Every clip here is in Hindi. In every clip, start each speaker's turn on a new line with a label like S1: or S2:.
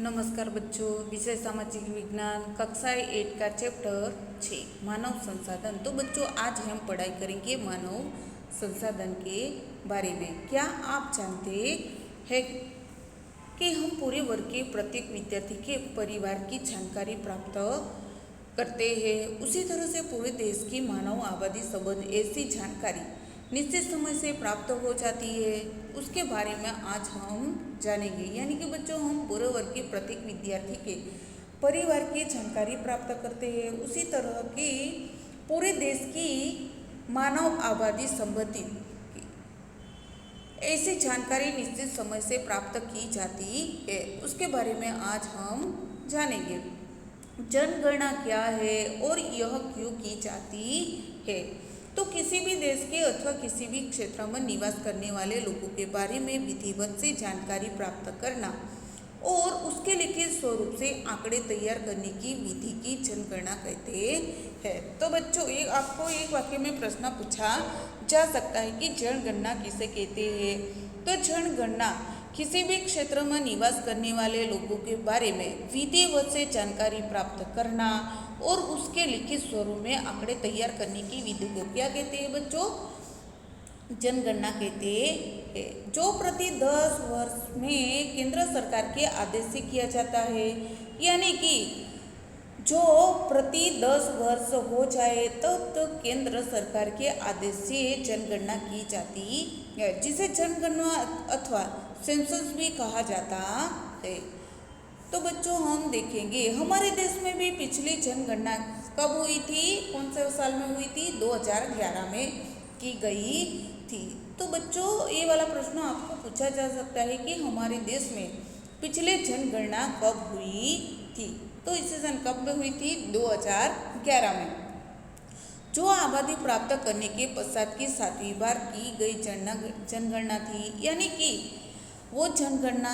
S1: नमस्कार बच्चों, विषय सामाजिक विज्ञान कक्षा 8 का चैप्टर 6 मानव संसाधन। तो बच्चों आज हम पढ़ाई करेंगे मानव संसाधन के बारे में। क्या आप जानते हैं कि हम पूरे वर्ग के प्रत्येक विद्यार्थी के परिवार की जानकारी प्राप्त करते हैं, उसी तरह से पूरे देश की मानव आबादी संबंध ऐसी जानकारी निश्चित समय से प्राप्त हो जाती है, उसके बारे में आज हम जानेंगे। यानी कि बच्चों हम पूरे वर्ग के प्रत्येक विद्यार्थी के परिवार की जानकारी प्राप्त करते हैं, उसी तरह की पूरे देश की मानव आबादी संबंधित ऐसी जानकारी निश्चित समय से प्राप्त की जाती है, उसके बारे में आज हम जानेंगे। जनगणना क्या है और यह क्यों की जाती है। तो किसी भी देश के अथवा किसी भी क्षेत्र में निवास करने वाले लोगों के बारे में विधिवत से जानकारी प्राप्त करना और उसके लिखित स्वरूप से आंकड़े तैयार करने की विधि की जनगणना कहते हैं। तो बच्चों आपको एक वाक्य में प्रश्न पूछा जा सकता है कि जनगणना किसे कहते हैं। तो जनगणना किसी भी क्षेत्र में निवास करने वाले लोगों के बारे में विधिवत से जानकारी प्राप्त करना और उसके लिखित स्वरूप में आंकड़े तैयार करने की विधि को क्या कहते हैं बच्चों? जनगणना कहते हैं। जो प्रति 10 वर्ष में केंद्र सरकार के आदेश से किया जाता है, यानी कि जो प्रति 10 वर्ष हो जाए तब तक केंद्र सरकार के आदेश से जनगणना की जाती है, जिसे जनगणना अथवा सेंसस भी कहा जाता है। तो बच्चों हम देखेंगे हमारे देश में भी पिछली जनगणना कब हुई थी, कौन से साल में हुई थी? 2011 में की गई थी। तो बच्चों ये वाला प्रश्न आपको पूछा जा सकता है कि हमारे देश में पिछले जनगणना कब हुई थी। तो इस सन कब में हुई थी? 2011 में। जो आबादी प्राप्त करने के पश्चात की 7वीं बार की गई जनगणना थी, यानी कि वो जनगणना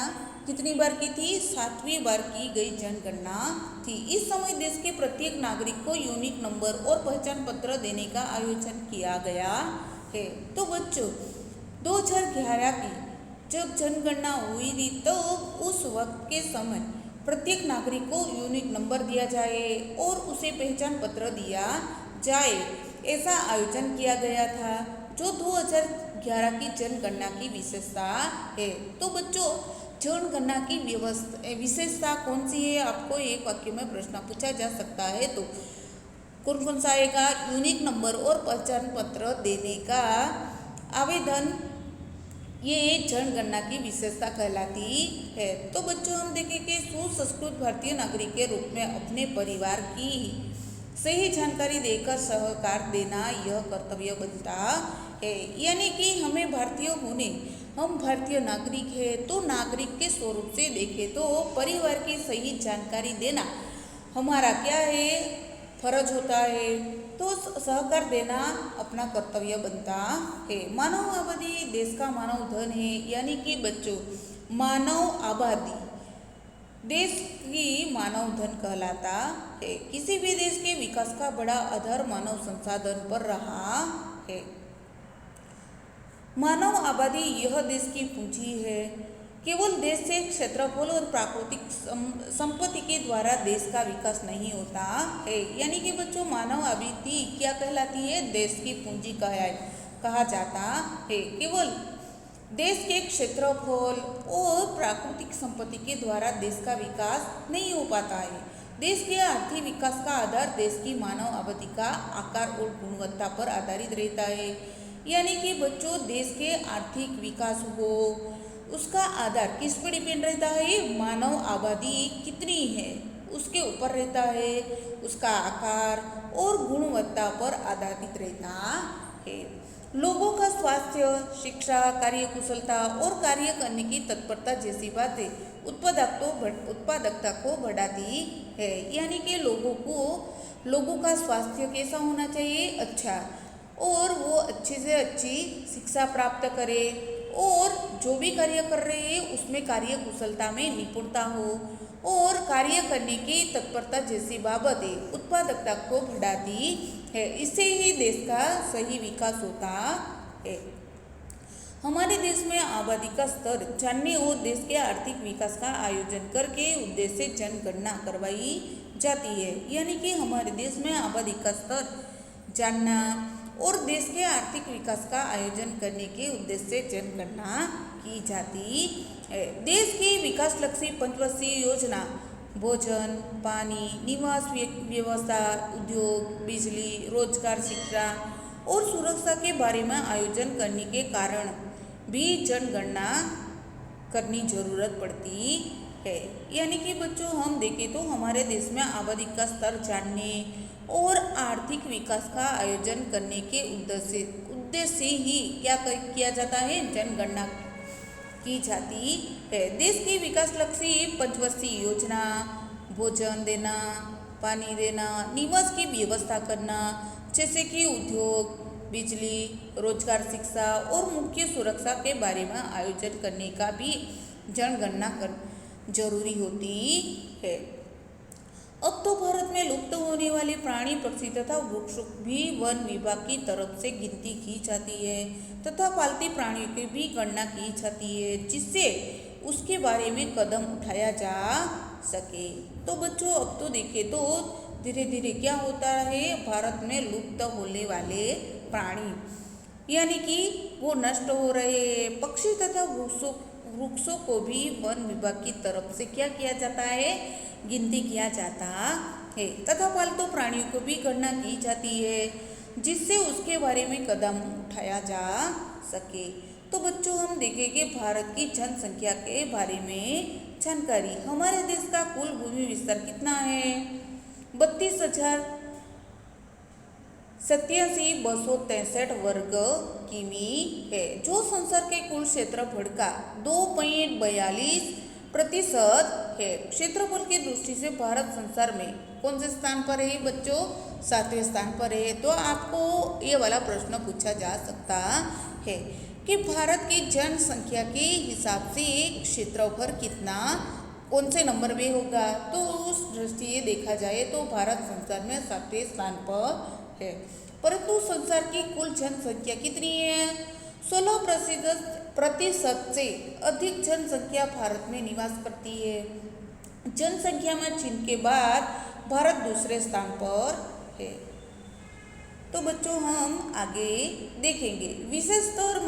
S1: कितनी बार की थी? 7वीं बार की गई जनगणना थी। इस समय देश के प्रत्येक नागरिक को यूनिक नंबर और पहचान पत्र देने का आयोजन किया गया है। तो बच्चों 2011 की जब जनगणना हुई थी तो उस वक्त के समय प्रत्येक नागरिक को यूनिक नंबर दिया जाए और उसे पहचान पत्र दिया जाए, ऐसा आयोजन किया गया था, जो 2011 की जनगणना की विशेषता है। तो बच्चों जनगणना की विशेषता कौन सी है? आपको एक वाक्य में प्रश्न पूछा जा सकता है, तो कौन कौन सा आएगा? यूनिक नंबर और पहचान पत्र देने का आवेदन, ये जनगणना की विशेषता कहलाती है। तो बच्चों हम देखें कि सुसंस्कृत भारतीय नागरिक के रूप में अपने परिवार की सही जानकारी देकर सहकार देना यह कर्तव्य बनता है। यानी कि हमें भारतीय होने, हम भारतीय नागरिक है, तो नागरिक के स्वरूप से देखें तो परिवार की सही जानकारी देना हमारा क्या है? फर्ज होता है। तो सहकार देना अपना कर्तव्य बनता है। मानव आबादी देश का मानव धन है, यानी कि बच्चों मानव आबादी देश की मानव धन कहलाता है। किसी भी देश के विकास का बड़ा आधार मानव संसाधन पर रहा है। मानव आबादी यह देश की पूंजी है। केवल देश से क्षेत्रफल और प्राकृतिक संपत्ति के द्वारा देश का विकास नहीं होता है। यानी कि बच्चों मानव आबादी क्या कहलाती है? देश की पूंजी कहा जाता है। केवल देश के क्षेत्रफल और प्राकृतिक संपत्ति के द्वारा देश का विकास नहीं हो पाता है। देश के आर्थिक विकास का आधार देश की मानव आबादी का आकार और गुणवत्ता पर आधारित रहता है। यानी कि बच्चों देश के आर्थिक विकास हो, उसका आधार किस पर डिपेंड रहता है? मानव आबादी कितनी है उसके ऊपर रहता है, उसका आकार और गुणवत्ता पर आधारित रहता है। लोगों का स्वास्थ्य, शिक्षा, कार्यकुशलता और कार्य करने की तत्परता जैसी बातें उत्पादकता को बढ़ाती है। यानी कि लोगों का स्वास्थ्य कैसा होना चाहिए? अच्छा, और वो अच्छी से अच्छी शिक्षा प्राप्त करे और जो भी कार्य कर रहे हैं उसमें कार्य कुशलता में निपुणता हो और कार्य करने की तत्परता जैसी बाबतें उत्पादकता को बढ़ाती है। इससे ही देश का सही विकास होता है। हमारे देश में आबादी का स्तर जानने और देश के आर्थिक विकास का आयोजन करके उद्देश्य से जनगणना करवाई जाती है। यानी कि हमारे देश में आबादी का स्तर जानना और देश के आर्थिक विकास का आयोजन करने के उद्देश्य से जनगणना की जाती है। देश की विकासलक्षी पंचवर्षीय योजना भोजन, पानी, निवास व्यवस्था, उद्योग, बिजली, रोजगार, शिक्षा और सुरक्षा के बारे में आयोजन करने के कारण भी जनगणना करनी जरूरत पड़ती है। यानी कि बच्चों हम देखें तो हमारे देश में आबादी का स्तर जानने और आर्थिक विकास का आयोजन करने के उद्देश्य से ही क्या किया जाता है, जनगणना की जाती है। देश की विकासलक्षी पंचवर्षीय योजना भोजन देना, पानी देना, निवास की व्यवस्था करना, जैसे कि उद्योग, बिजली, रोजगार, शिक्षा और मुख्य सुरक्षा के बारे में आयोजन करने का भी जनगणना कर जरूरी होती है। अब तो भारत में लुप्त होने वाले प्राणी, पक्षी तथा वृक्षों भी वन विभाग की तरफ से गिनती की जाती है तथा पालतू प्राणियों की भी गणना की जाती है, जिससे उसके बारे में कदम उठाया जा सके। तो बच्चों अब तो देखें तो धीरे धीरे क्या होता है, भारत में लुप्त होने वाले प्राणी यानी कि वो नष्ट हो रहे पक्षी तथा वृक्षों को भी वन विभाग की तरफ से क्या किया जाता है, गिनती किया जाता है तथा पालतू प्राणियों को भी गणना की जाती है, जिससे उसके बारे में कदम उठाया जा सके। तो बच्चों हम देखेंगे भारत की जनसंख्या के बारे में जानकारी। हमारे देश का कुल भूमि विस्तार कितना है, 32,87,263 वर्ग किमी है, जो संसार के कुल क्षेत्रफल का 2.42% है। क्षेत्रफल की दृष्टि से भारत संसार में कौन से स्थान पर है बच्चों, 7वें स्थान पर है। तो आपको ये वाला प्रश्न पूछा जा सकता है कि भारत की जनसंख्या के हिसाब से क्षेत्रफल कितना कौन से नंबर में होगा। तो उस दृष्टि से देखा जाए तो भारत संसार में 7वें स्थान पर है, परंतु संसार की कुल जनसंख्या कितनी है, 16% से अधिक जनसंख्या भारत में निवास करती है। जनसंख्या में चीन के बाद भारत दूसरे स्थान पर है। तो बच्चों हम आगे देखेंगे विशेषतौर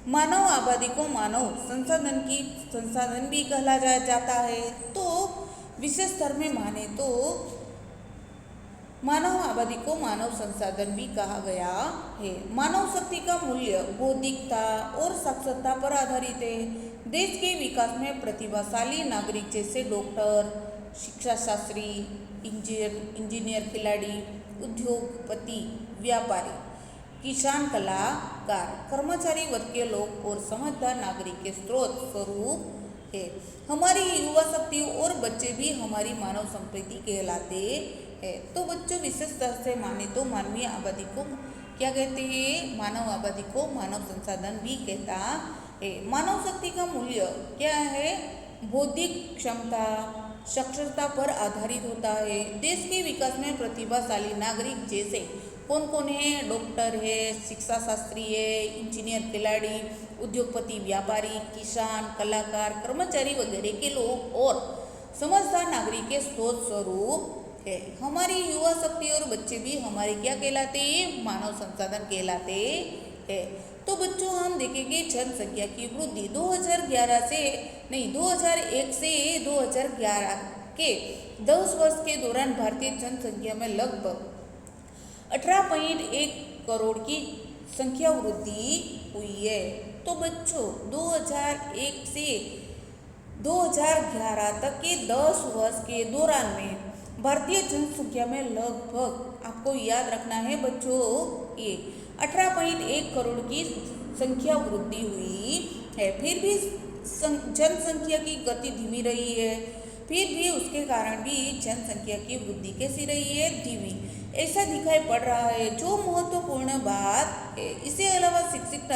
S1: मानव आबादी को मानव संसाधन भी कहला जाता है। तो विशेष स्तर में माने तो मानव आबादी को मानव संसाधन भी कहा गया है। मानव शक्ति का मूल्य बौद्धिकता और साक्षरता पर आधारित है। देश के विकास में प्रतिभाशाली नागरिक जैसे डॉक्टर, शिक्षाशास्त्री, इंजीनियर, खिलाड़ी, उद्योगपति, व्यापारी, किसान, कलाकार, कर्मचारी वर्ग के लोग और समझदार नागरिक के स्रोत स्वरूप है। हमारी युवा शक्ति और बच्चे भी हमारी मानव संपत्ति कहलाते हैं। तो बच्चों विशेष तरह से माने तो मानवीय आबादी को क्या कहते हैं, मानव आबादी को मानव संसाधन भी कहता है। मानव शक्ति का मूल्य क्या है, बौद्धिक क्षमता, साक्षरता पर आधारित होता है। देश के विकास में प्रतिभाशाली नागरिक जैसे कौन कौन है, डॉक्टर है, शिक्षाशास्त्री है, इंजीनियर, खिलाड़ी, उद्योगपति, व्यापारी, किसान, कलाकार, कर्मचारी वगैरह के लोग और समझदार नागरिक के स्रोत स्वरूप है। हमारी युवा शक्ति और बच्चे भी हमारे क्या कहलाते हैं, मानव संसाधन कहलाते हैं। तो बच्चों हम देखेंगे जनसंख्या की वृद्धि 2001 से 2011 के 10 वर्ष के दौरान भारतीय जनसंख्या में लगभग 18.1 करोड़ की संख्या वृद्धि हुई है। तो बच्चों 2001 से 2011 तक के 10 वर्ष के दौरान में भारतीय जनसंख्या में लगभग, आपको याद रखना है बच्चों, ये 18.1 करोड़ की संख्या वृद्धि हुई है। फिर भी जनसंख्या की गति धीमी रही है, फिर भी उसके कारण भी जनसंख्या की वृद्धि कैसी रही है, धीमी, ऐसा दिखाई पड़ रहा है। जो महत्वपूर्ण बात है, इसके अलावा शिक्षित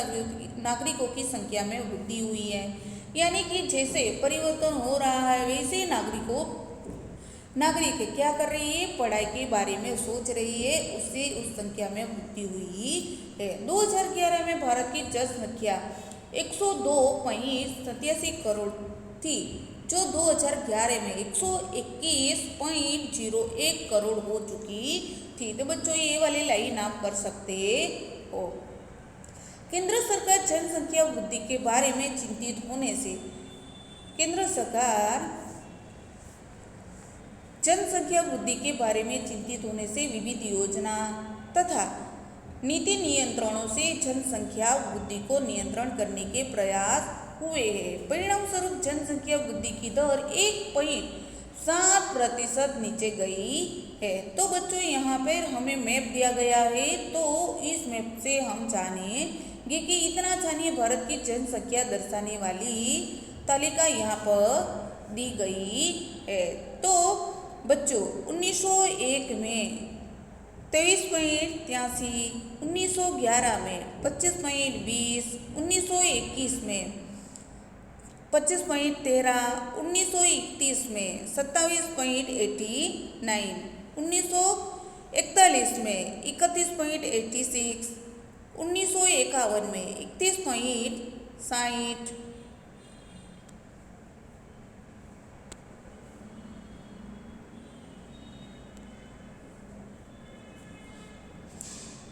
S1: नागरिकों की संख्या में वृद्धि हुई है। यानी कि जैसे परिवर्तन हो रहा है वैसे नागरिकों नागरिक क्या कर रही है, पढ़ाई के बारे में सोच रही है, उससे उस संख्या में वृद्धि हुई है। 2011 में भारत की जनसंख्या 102.87 करोड़ थी, जो 2011 में 121.01 करोड़ हो चुकी थी। तो बच्चों ये वाली लाइन आप कर सकते हो। केंद्र सरकार जनसंख्या वृद्धि के बारे में चिंतित होने से केंद्र सरकार जनसंख्या वृद्धि के बारे में चिंतित होने से विविध योजना तथा नीति नियंत्रणों से जनसंख्या वृद्धि को नियंत्रण करने के प्रयास हुए हैं। परिणाम स्वरूप जनसंख्या वृद्धि की दर 1.7% नीचे गई है। तो बच्चों यहाँ पर हमें मैप दिया गया है, तो इस मैप से हम जानेंगे कि इतना जानिए भारत की जनसंख्या दर्शाने वाली तालिका यहाँ पर दी गई है। तो बच्चों 1901 में 23.83, 1911 में 25.20, 1921 में 25.13, 1931 में 27.89, 1941 में 31.86, 1951 में 31.60,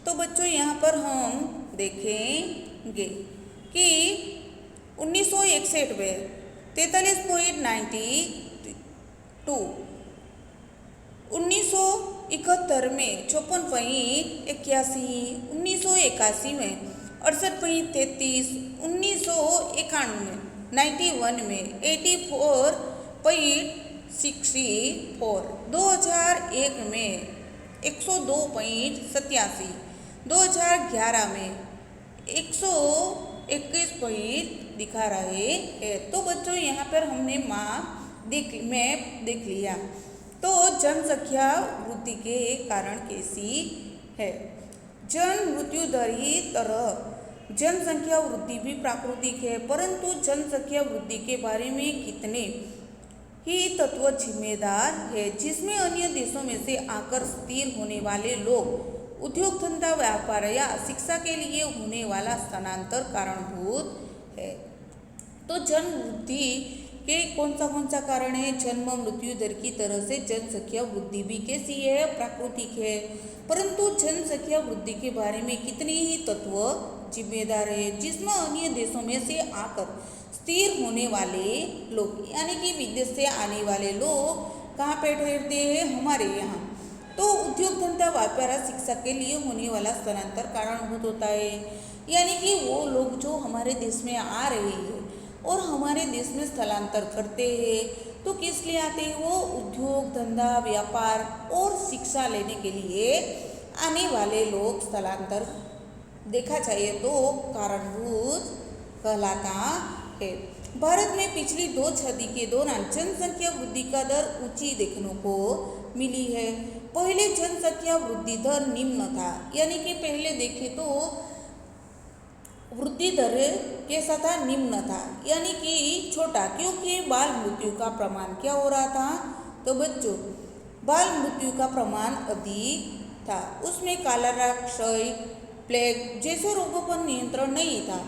S1: तो बच्चों यहाँ पर हम देखेंगे कि 1961 में 43.92, 1971 में 56.81, 1981 में 68.33, 1991 में 91 में 84.64, 2001 में 102.87, 2011 में 121 दिखा रहे हैं। तो बच्चों यहाँ पर हमने मैप देख लिया। तो जनसंख्या वृद्धि के कारण कैसी है। जन मृत्यु दर ही तरह जनसंख्या वृद्धि भी प्राकृतिक है, परंतु जनसंख्या वृद्धि के बारे में कितने ही तत्व जिम्मेदार है, जिसमें अन्य देशों में से आकर स्थिर होने वाले लोग, उद्योग धंधा, व्यापार या शिक्षा के लिए होने वाला स्थानांतर कारणभूत है। तो जन वृद्धि के कौन सा कारण है। जन्म मृत्यु दर की तरह से जनसंख्या वृद्धि भी कैसी है, प्राकृतिक है, परंतु जनसंख्या वृद्धि के बारे में कितने ही तत्व जिम्मेदार है, जिसमें अन्य देशों में से आकर स्थिर होने वाले लोग, यानी कि विदेश से आने वाले लोग कहाँ पे ठहरते हैं, हमारे यहाँ। तो उद्योग धंधा, व्यापार, शिक्षा के लिए होने वाला स्थलांतर कारणभूत होता है, यानी कि वो लोग जो हमारे देश में आ रहे हैं और हमारे देश में स्थलांतर करते हैं, तो किस लिए आते हैं, वो उद्योग धंधा, व्यापार और शिक्षा लेने के लिए आने वाले लोग स्थलांतर देखा जाए तो कारणभूत कहलाता है। भारत में पिछली 2 सदी के दौरान जनसंख्या वृद्धि का दर ऊंची देखने को मिली है। पहले जनसंख्या वृद्धि दर निम्न था, यानी कि पहले देखें तो वृद्धि दर कैसा था, निम्न था, यानी कि छोटा, क्योंकि बाल मृत्यु का प्रमाण क्या हो रहा था, तो बच्चों बाल मृत्यु का प्रमाण अधिक था। उसमें कॉलेरा, क्षय, प्लेग जैसे रोगों पर नियंत्रण नहीं था।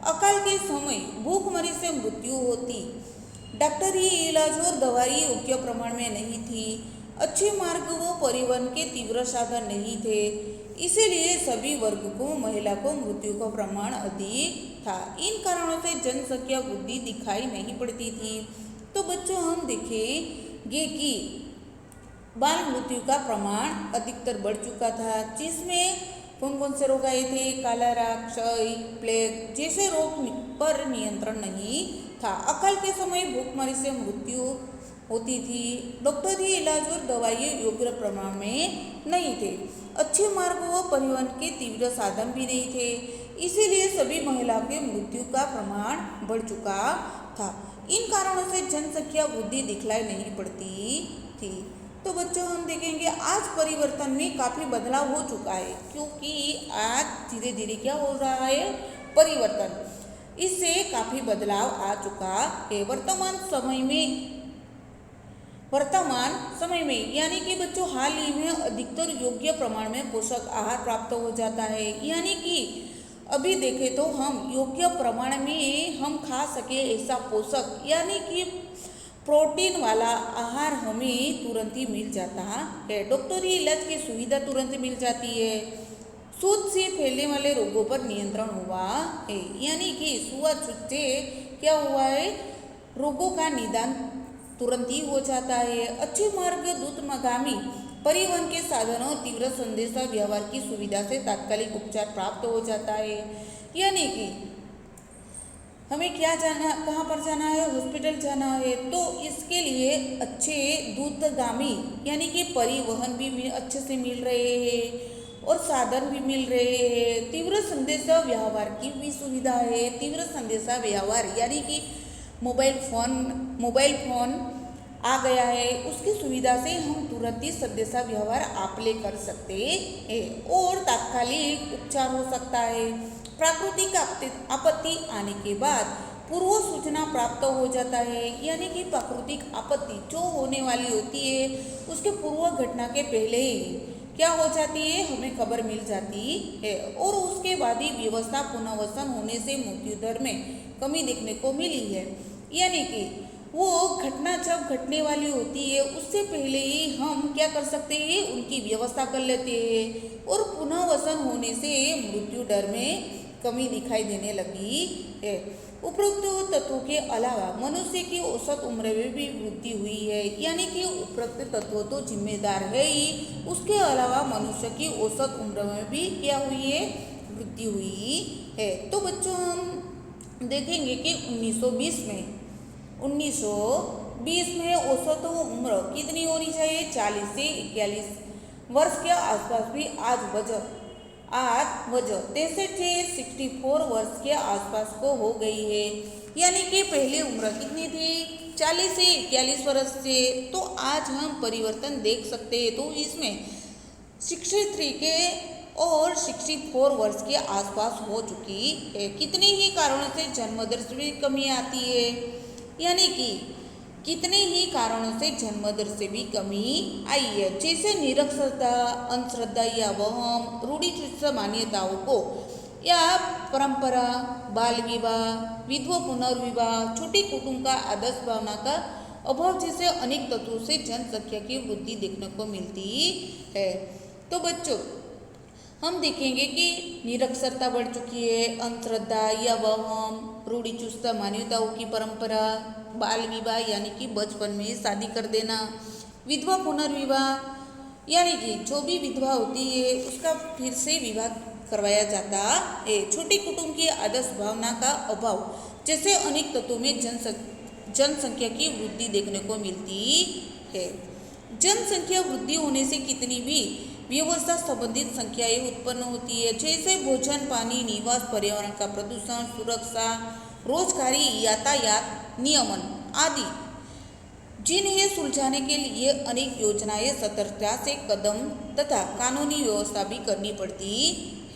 S1: अकाल के समय भूखमरी से मृत्यु होती, डॉक्टरी इलाज और दवाई योग्य प्रमाण में नहीं थी, अच्छे मार्ग व परिवहन के तीव्र साधन नहीं थे, इसीलिए सभी वर्ग को, महिला को मृत्यु का प्रमाण अधिक था। इन कारणों से जनसंख्या वृद्धि दिखाई नहीं पड़ती थी। तो बच्चों हम देखेंगे कि बाल मृत्यु का प्रमाण अधिकतर बढ़ चुका था, जिसमें कौन कौन से रोग आए थे, कॉलेरा, क्षय, प्लेग जैसे रोग पर नियंत्रण नहीं था। अकाल के समय भूखमरी से मृत्यु होती थी, डॉक्टरी इलाज और दवाइयाँ योग्य प्रमाण में नहीं थे, अच्छे मार्ग व परिवहन के तीव्र साधन भी नहीं थे, इसीलिए सभी महिलाओं के मृत्यु का प्रमाण बढ़ चुका था। इन कारणों से जनसंख्या वृद्धि दिखलाई नहीं पड़ती थी। तो बच्चों हम देखेंगे आज परिवर्तन में काफ़ी बदलाव हो चुका है, क्योंकि आज धीरे धीरे क्या हो रहा है, परिवर्तन, इससे काफ़ी बदलाव आ चुका है। वर्तमान वर्तमान समय में, यानी कि बच्चों हाल ही में अधिकतर योग्य प्रमाण में पोषक आहार प्राप्त हो जाता है। यानी कि अभी देखें तो हम योग्य प्रमाण में हम खा सके ऐसा पोषक यानी कि प्रोटीन वाला आहार हमें तुरंत ही मिल जाता है। डॉक्टरी इलाज की सुविधा तुरंत मिल जाती है। छूत से फैलने वाले रोगों पर नियंत्रण हुआ है। यानी कि छूत से क्या हुआ है, रोगों का निदान तुरंत ही हो जाता है। अच्छे मार्ग दूतगामी परिवहन के साधनों तीव्र संदेशा व्यवहार की सुविधा से तात्कालिक उपचार प्राप्त हो जाता है। यानी कि हमें क्या जाना, कहाँ पर जाना है, हॉस्पिटल जाना है, तो इसके लिए अच्छे दूतगामी यानी कि परिवहन भी अच्छे से मिल रहे हैं और साधन भी मिल रहे हैं। तीव्र संदेशा व्यवहार की भी सुविधा है। तीव्र संदेशा व्यवहार यानी कि मोबाइल फोन आ गया है, उसकी सुविधा से हम तुरंत ही संदेशा व्यवहार आपले कर सकते हैं और तात्कालिक उपचार हो सकता है। प्राकृतिक आपत्ति आने के बाद पूर्व सूचना प्राप्त हो जाता है। यानी कि प्राकृतिक आपत्ति जो होने वाली होती है उसके पूर्व घटना के पहले ही क्या हो जाती है, हमें खबर मिल जाती है और उसके बाद ही व्यवस्था पुनर्वसन होने से मृत्यु दर में कमी देखने को मिली है। यानी कि वो घटना जब घटने वाली होती है उससे पहले ही हम क्या कर सकते हैं, उनकी व्यवस्था कर लेते हैं और पुनर्वसन होने से मृत्यु दर में कमी दिखाई देने लगी है। उपरोक्त तत्वों के अलावा मनुष्य की औसत उम्र में भी वृद्धि हुई है। यानी कि उपरोक्त तत्व तो जिम्मेदार है ही, उसके अलावा मनुष्य की औसत उम्र में भी क्या हुई है, वृद्धि हुई है। तो बच्चों हम देखेंगे कि 1920 में औसत उम्र कितनी होनी चाहिए, 40 से 41 वर्ष के आसपास भी आज वजह 63 से 64 वर्ष के आसपास को हो गई है। यानी कि पहले उम्र कितनी थी, 40 से 41 वर्ष से, तो आज हम परिवर्तन देख सकते हैं। तो इसमें 63 के और 64 वर्ष के आसपास हो चुकी है। कितने ही कारणों से जन्म दर में कमी आती है, यानी कि कितने ही कारणों से जन्म दर से भी कमी आई है, जैसे निरक्षरता, अंधश्रद्धा या वहम, रूढ़िचुस्त मान्यताओं को या परंपरा, बाल विवाह, विधवा पुनर्विवाह, छोटे कुटुंब का आदर्श भावना का अभाव जैसे अनेक तत्वों से जनसंख्या की वृद्धि देखने को मिलती है। तो बच्चों हम देखेंगे कि निरक्षरता बढ़ चुकी है, अंधश्रद्धा या वहम, रूढ़िचुस्त मान्यताओं की परंपरा, बाल विवाह यानी कि बचपन में शादी कर देना, विधवा पुनर्विवाह यानी कि जो भी विधवा होती है उसका फिर से विवाह करवाया जाता है, छोटे कुटुंब की आदर्श भावना का अभाव जैसे अनेक तत्वों में जनसंख्या की वृद्धि देखने को मिलती है। जनसंख्या वृद्धि होने से कितनी भी व्यवस्था संबंधित संख्याएं उत्पन्न होती है, जैसे भोजन, पानी, निवास, पर्यावरण का प्रदूषण, सुरक्षा, रोजगारी, यातायात नियमन आदि, जिन्हें सुलझाने के लिए अनेक योजनाएं सतर्कता से कदम तथा कानूनी व्यवस्था भी करनी पड़ती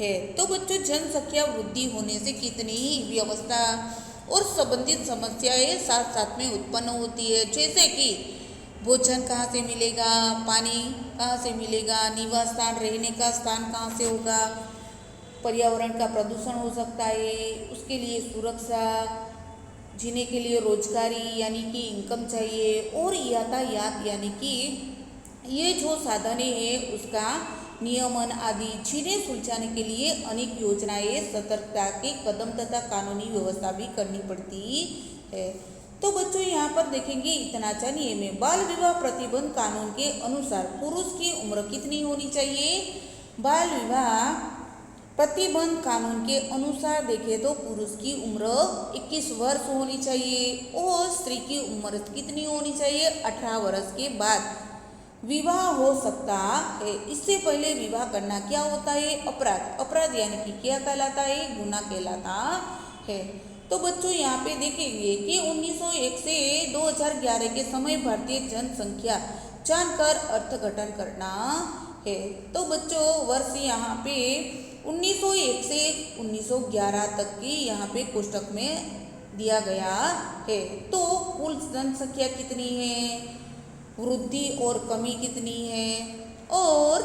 S1: है। तो बच्चों जनसंख्या वृद्धि होने से कितनी ही व्यवस्था और संबंधित समस्याएं साथ साथ में उत्पन्न होती है, जैसे कि भोजन कहाँ से मिलेगा, पानी कहाँ से मिलेगा, निवास स्थान, रहने का स्थान कहाँ से होगा, पर्यावरण का प्रदूषण हो सकता है, उसके लिए सुरक्षा, जीने के लिए रोजगारी यानी कि इनकम चाहिए, और यातायात यानी कि ये जो साधने हैं उसका नियमन आदि, जिन्हें सुलझाने के लिए अनेक योजनाएं सतर्कता के कदम तथा कानूनी व्यवस्था भी करनी पड़ती है। तो बच्चों यहाँ पर देखेंगे इतना जानिए में बाल विवाह प्रतिबंध कानून के अनुसार पुरुष की उम्र कितनी होनी चाहिए, बाल विवाह प्रतिबंध कानून के अनुसार देखें तो पुरुष की उम्र 21 वर्ष होनी चाहिए और स्त्री की उम्र कितनी होनी चाहिए, 18 वर्ष के बाद विवाह हो सकता है। इससे पहले विवाह करना क्या होता है, अपराध यानी कि क्या कहलाता है, गुनाह कहलाता है। तो बच्चों यहाँ पे देखेंगे कि 1901 से 2011 के समय भारतीय जनसंख्या जानकर अर्थघटन करना है। तो बच्चों वर्ष यहाँ पे 1901 से 1911 तक की यहाँ पे कोष्टक में दिया गया है। तो कुल जनसंख्या कितनी है, वृद्धि और कमी कितनी है, और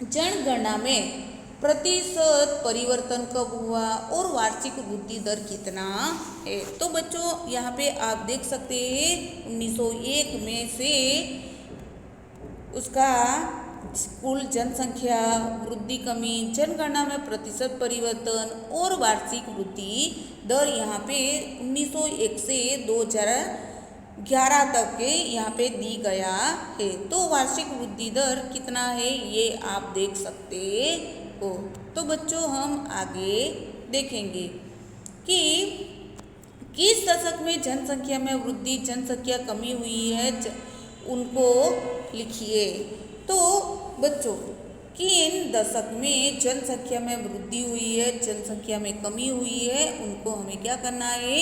S1: जनगणना में प्रतिशत परिवर्तन कब हुआ और वार्षिक वृद्धि दर कितना है। तो बच्चों यहाँ पे आप देख सकते हैं 1901 में से उसका कुल जनसंख्या, वृद्धि कमी, जनगणना में प्रतिशत परिवर्तन और वार्षिक वृद्धि दर यहाँ पे 1901 से 2011 तक के यहाँ पे दी गया है। तो वार्षिक वृद्धि दर कितना है ये आप देख सकते हो। तो बच्चों हम आगे देखेंगे कि किस दशक में जनसंख्या में वृद्धि, जनसंख्या कमी हुई है, उनको लिखिए। तो बच्चों किन दशक में जनसंख्या में वृद्धि हुई है, जनसंख्या में कमी हुई है, उनको हमें क्या करना है,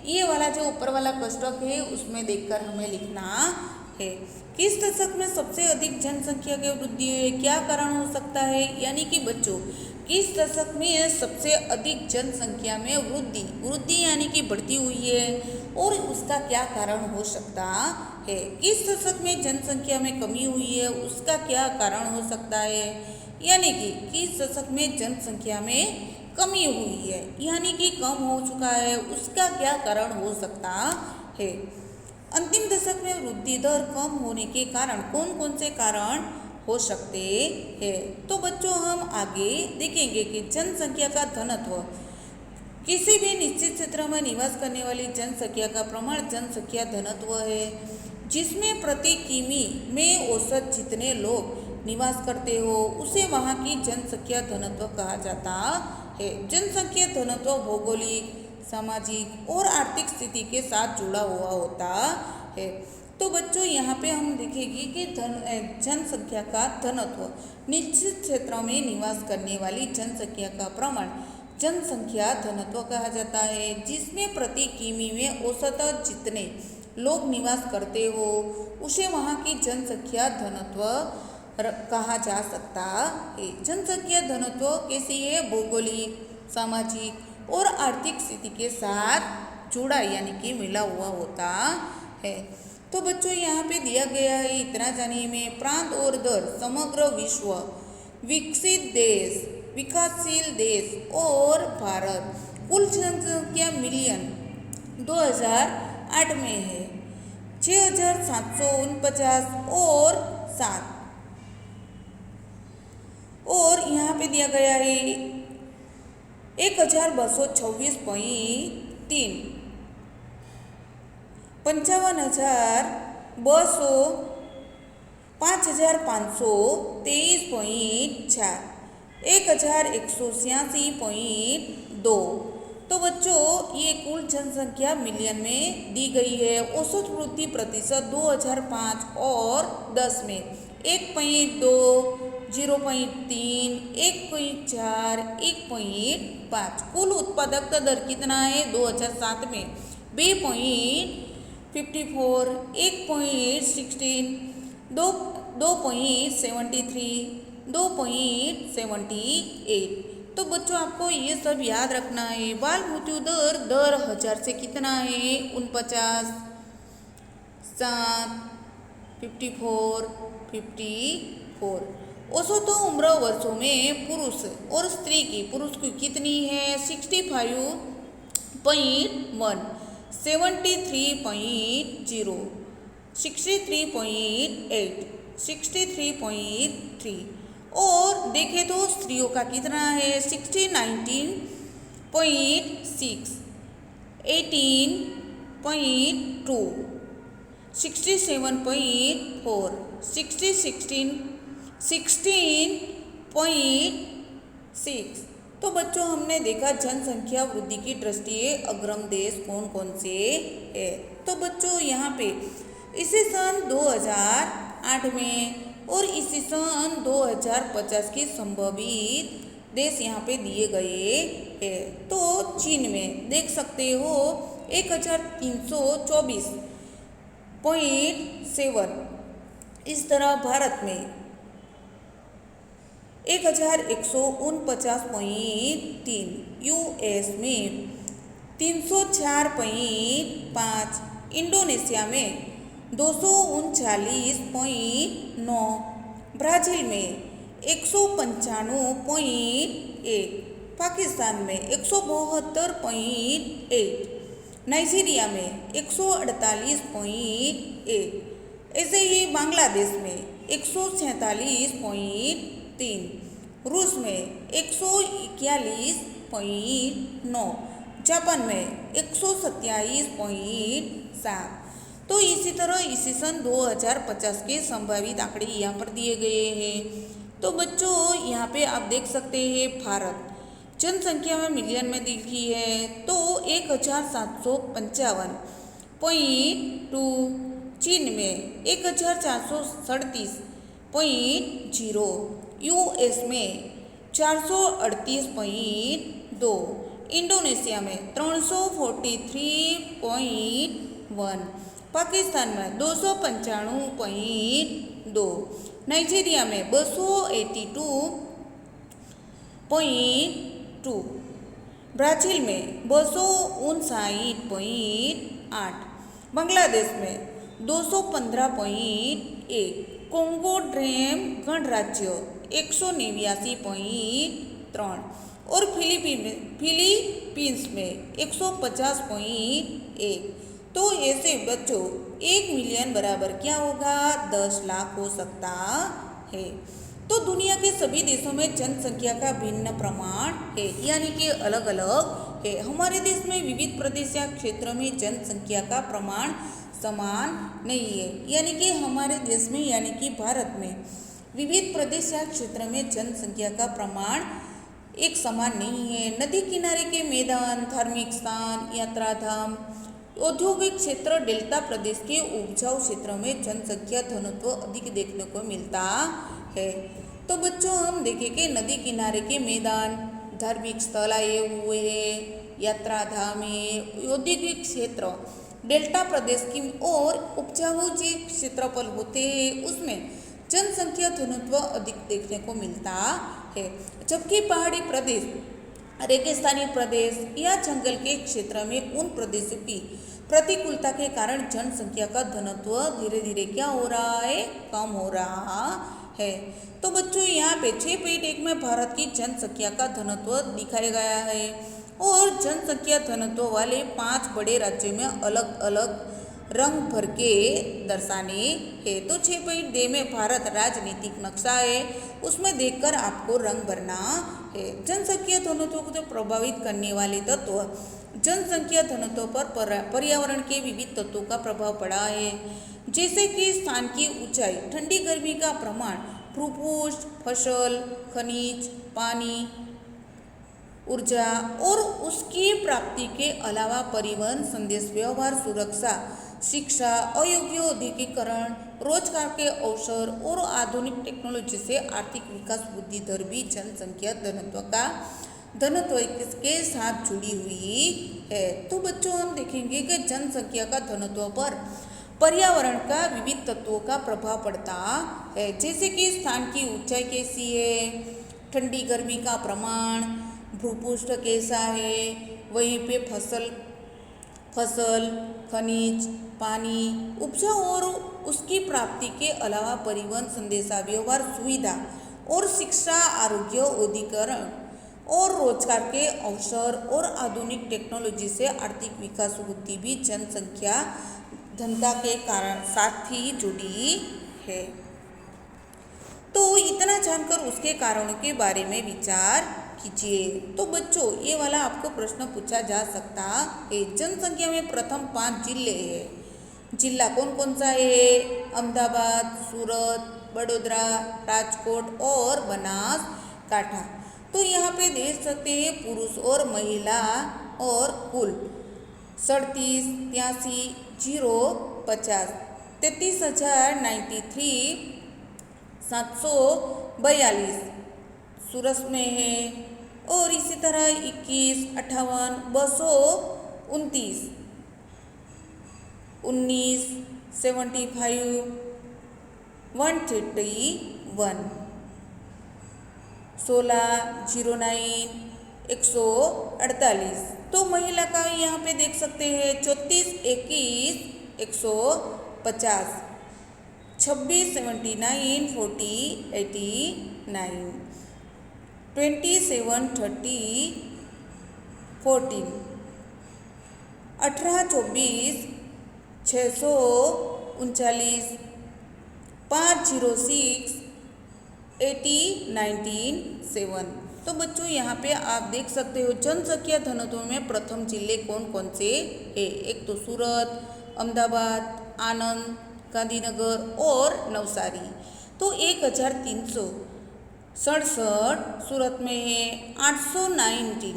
S1: ये वाला जो ऊपर वाला कोष्ठक है उसमें देखकर हमें लिखना है। किस दशक में सबसे अधिक जनसंख्या की वृद्धि हुई है, क्या कारण हो सकता है, यानी कि बच्चों किस दशक में सबसे अधिक जनसंख्या में वृद्धि यानी कि बढ़ती हुई है और उसका क्या कारण हो सकता है। किस दशक में जनसंख्या में कमी हुई है, उसका क्या कारण हो सकता है, यानी कि किस दशक में जनसंख्या में कमी हुई है यानी कि कम हो चुका है, उसका क्या कारण हो सकता है। अंतिम दशक में वृद्धि दर कम होने के कारण कौन कौन से कारण हो सकते हैं। तो बच्चों हम आगे देखेंगे कि जनसंख्या का घनत्व, किसी भी निश्चित क्षेत्र में निवास करने वाली जनसंख्या का प्रमाण जनसंख्या घनत्व है, जिसमें प्रति किमी में औसत जितने लोग निवास करते हो उसे वहाँ की जनसंख्या घनत्व कहा जाता है। जनसंख्या घनत्व भौगोलिक, सामाजिक और आर्थिक स्थिति के साथ जुड़ा हुआ होता है। तो बच्चों यहाँ पे हम देखेंगे कि जनसंख्या का घनत्व निश्चित क्षेत्रों में निवास करने वाली जनसंख्या का प्रमाण जनसंख्या घनत्व कहा जाता है, जिसमें प्रति किमी में औसतन जितने लोग निवास करते हो उसे वहाँ की जनसंख्या घनत्व कहा जा सकता है। जनसंख्या घनत्व कैसी है, भौगोलिक, सामाजिक और आर्थिक स्थिति के साथ जुड़ा यानी कि मिला हुआ होता है। तो बच्चों यहाँ पे दिया गया है, इतना जानिए में प्रांत और दर, समग्र विश्व, विकसित देश, विकासशील देश और भारत। कुल जनसंख्या मिलियन 2008 में है 6,749 और 7, और यहाँ पे दिया गया है 1,226.3, 55,200, 5,523.4, 1,186.2। तो बच्चों ये कुल जनसंख्या मिलियन में दी गई है। औसत वृद्धि प्रतिशत 2005 और 10 में 1.2, 0.3, 1.4, 1.5। कुल उत्पादकता दर कितना है 2007 में 2.54, 1.16, 2.73, 2.78। तो बच्चों आपको ये सब याद रखना है। बाल मृत्यु दर 1000 से कितना है 49, 7, 54, 54। औसत उम्र वर्षों में पुरुष और स्त्री की, पुरुष की कितनी है 65.1, 73.0, 63.8, 63.3। और देखें तो स्त्रियों का कितना है 19.6, 18.2, 67.4, 16.6। तो बच्चों हमने देखा जनसंख्या वृद्धि की दृष्टि अग्रम देश कौन कौन से है। तो बच्चों यहाँ पे इसी सन 2008 में और इसी सन 2050 की संभावित देश यहाँ पे दिए गए हैं। तो चीन में देख सकते हो 1324.7, इस तरह भारत में 1149.3, यूएस में 304.5, इंडोनेशिया में 239.9, ब्राज़ील में 195.1, पाकिस्तान में 172.8, नाइजीरिया में 148.1, ऐसे ही बांग्लादेश में 147.3, रूस में 141.9, जापान में 127.7। तो इसी तरह इसी सन 2050 के संभावित आंकड़े यहाँ पर दिए गए हैं। तो बच्चों यहाँ पे आप देख सकते हैं भारत जनसंख्या में मिलियन में लिखी है तो 1755.2, चीन में 1437.0, यूएस में 438.2, इंडोनेशिया में 343.1, पाकिस्तान में 295.2, नाइजीरिया में 282.2, ब्राज़ील में 259.8, बांग्लादेश में 215.1, कोंगो ड्रेम गणराज्य 189.3 और फिलीपींस में 150.1। तो ऐसे बच्चों 1 मिलियन बराबर क्या होगा? 10 लाख हो सकता है। तो दुनिया के सभी देशों में जनसंख्या का भिन्न प्रमाण है, यानी कि अलग अलग है। हमारे देश में विविध प्रदेश या क्षेत्र में जनसंख्या का प्रमाण समान नहीं है, यानी कि हमारे देश में यानी कि भारत में विविध प्रदेश या क्षेत्र में जनसंख्या का प्रमाण एक समान नहीं है। नदी किनारे के मैदान, धार्मिक स्थान, यात्रा धाम, औद्योगिक क्षेत्र, डेल्टा प्रदेश के उपजाऊ क्षेत्रों में जनसंख्या घनत्व अधिक देखने को मिलता है। तो बच्चों हम देखें कि नदी किनारे के मैदान, धार्मिक स्थल आए हुए हैं, यात्रा धाम है, औद्योगिक क्षेत्र, डेल्टा प्रदेश की और उपजाऊ जो क्षेत्रफल होते हैं उसमें जनसंख्या घनत्व अधिक देखने को मिलता है। जबकि पहाड़ी प्रदेश, रेगिस्तानी प्रदेश या जंगल के क्षेत्र में उन प्रदेशों की प्रतिकूलता के कारण जनसंख्या का घनत्व धीरे धीरे क्या हो रहा है? कम हो रहा है। तो बच्चों यहाँ पे 6.1 में भारत की जनसंख्या का घनत्व दिखाया गया है और जनसंख्या घनत्व वाले 5 बड़े राज्यों में अलग अलग रंग भर के दर्शाने हैं। तो 6.2 में भारत राजनीतिक नक्शा है, उसमें देखकर आपको रंग भरना है। जनसंख्या घनत्व को प्रभावित करने वाले तत्व, जनसंख्या घनत्व पर पर्यावरण के विविध तत्वों का प्रभाव पड़ा है, जैसे कि स्थान की ऊंचाई, ठंडी गर्मी का प्रमाण, भूपृष्ठ, फसल, खनिज, पानी, ऊर्जा और उसकी प्राप्ति के अलावा परिवहन, संदेश व्यवहार, सुरक्षा, शिक्षा, अयोग्य औद्योगिकरण, रोजगार के अवसर और आधुनिक टेक्नोलॉजी से आर्थिक विकास वृद्धि दर भी जनसंख्या घनत्व के साथ जुड़ी हुई है। तो बच्चों हम देखेंगे कि जनसंख्या का घनत्व पर पर्यावरण का विविध तत्वों का प्रभाव पड़ता है, जैसे कि स्थान की ऊंचाई कैसी है, ठंडी गर्मी का प्रमाण, भूपृष्ठ कैसा है, वहीं पे फसल, खनिज, पानी, उपजा और उसकी प्राप्ति के अलावा परिवहन, संदेशा व्यवहार, सुविधा और शिक्षा, आरोग्य, औद्योगिकरण और रोजगार के अवसर और आधुनिक टेक्नोलॉजी से आर्थिक विकास वृद्धि भी जनसंख्या घनता के कारण साथ ही जुड़ी है। तो इतना जानकर उसके कारणों के बारे में विचार कीजिए। तो बच्चों ये वाला आपको प्रश्न पूछा जा सकता है। जनसंख्या में प्रथम 5 जिले हैं। जिला कौन कौन सा है? अहमदाबाद, सूरत, बड़ोदरा, राजकोट और बनासकांठा। तो यहाँ पे देख सकते हैं पुरुष और महिला और कुल 37, 83, 0, 50, 33,093,742 सूरत में है और इसी तरह 21, 58, 229, 19, 75, 131, 16, 09, 148। तो महिला का यहाँ पे देख सकते हैं 34, 21, 150। 50, 26 79 40 89, 27 30 14, 18 24 639, 506 80 19 7। तो बच्चों यहाँ पे आप देख सकते हो जनसंख्या घनत्व में प्रथम जिले कौन कौन से है। एक तो सूरत, अहमदाबाद, आनंद, गांधीनगर और नवसारी। तो 1367 सूरत में है, 819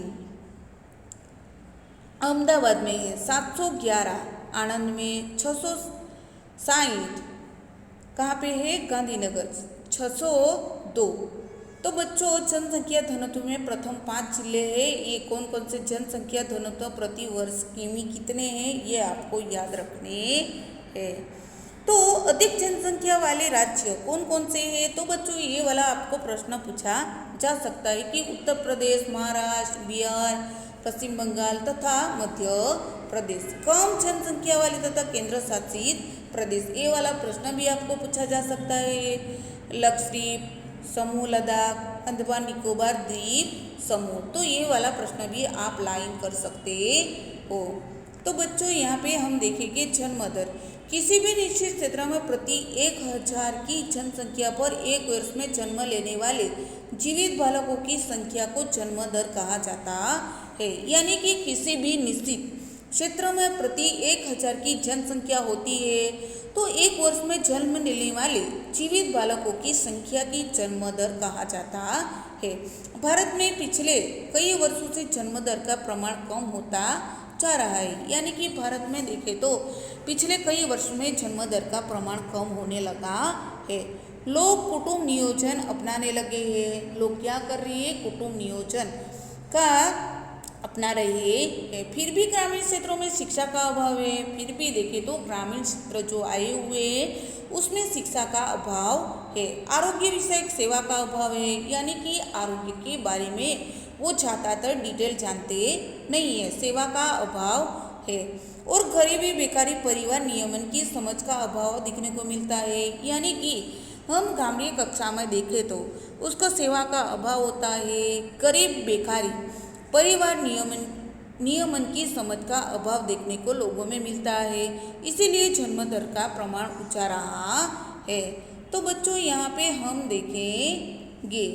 S1: अहमदाबाद में है, 711 आनंद में, 660 कहाँ पे है, गांधीनगर 602। तो बच्चों जनसंख्या घनत्व में प्रथम 5 जिले हैं। ये कौन कौन से जनसंख्या घनत्व प्रति वर्ष किमी कितने हैं ये आपको याद रखने हैं। तो अधिक जनसंख्या वाले राज्य कौन कौन से हैं। तो बच्चों ये वाला आपको प्रश्न पूछा जा सकता है कि उत्तर प्रदेश, महाराष्ट्र, बिहार, पश्चिम बंगाल तथा मध्य प्रदेश। कम जनसंख्या वाले तथा केंद्र शासित प्रदेश, ये वाला प्रश्न भी आपको पूछा जा सकता है। लक्षद्वीप समूह, लद्दाख, अंडमान निकोबार द्वीप समूह। तो ये वाला प्रश्न भी आप लाइन कर सकते हो। तो बच्चों यहाँ पे हम देखेंगे जन्म दर। किसी भी निश्चित क्षेत्र में प्रति 1000 की जनसंख्या पर एक वर्ष में जन्म लेने वाले जीवित बालकों की संख्या को जन्म दर कहा जाता है। यानी कि किसी भी निश्चित क्षेत्र में प्रति 1000 की जनसंख्या होती है तो एक वर्ष में जन्म लेने वाले जीवित बालकों की संख्या की जन्म दर कहा जाता है। भारत में पिछले कई वर्षों से जन्म दर का प्रमाण कम होता जा रहा है। यानी कि भारत में देखें तो पिछले कई वर्षों में जन्म दर का प्रमाण कम होने लगा है। लोग कुटुंब नियोजन अपनाने लगे हैं। लोग क्या कर रहे हैं, कुटुंब नियोजन का अपना रहे हैं। फिर भी ग्रामीण क्षेत्रों में शिक्षा का अभाव है। फिर भी देखें तो ग्रामीण क्षेत्र जो आए हुए हैं उसमें शिक्षा का अभाव है। आरोग्य विषयक सेवा का अभाव है। यानी कि आरोग्य के बारे में वो ज़्यादातर डिटेल जानते नहीं है, सेवा का अभाव है। और गरीबी, बेकारी, परिवार नियमन की समझ का अभाव देखने को मिलता है। यानी कि हम ग्रामीण कक्षा में देखें तो उसका सेवा का अभाव होता है। गरीब, बेकारी, परिवार नियमन की समझ का अभाव देखने को लोगों में मिलता है। इसीलिए जन्म दर का प्रमाण ऊंचा रहा है। तो बच्चों यहाँ पे हम देखेंगे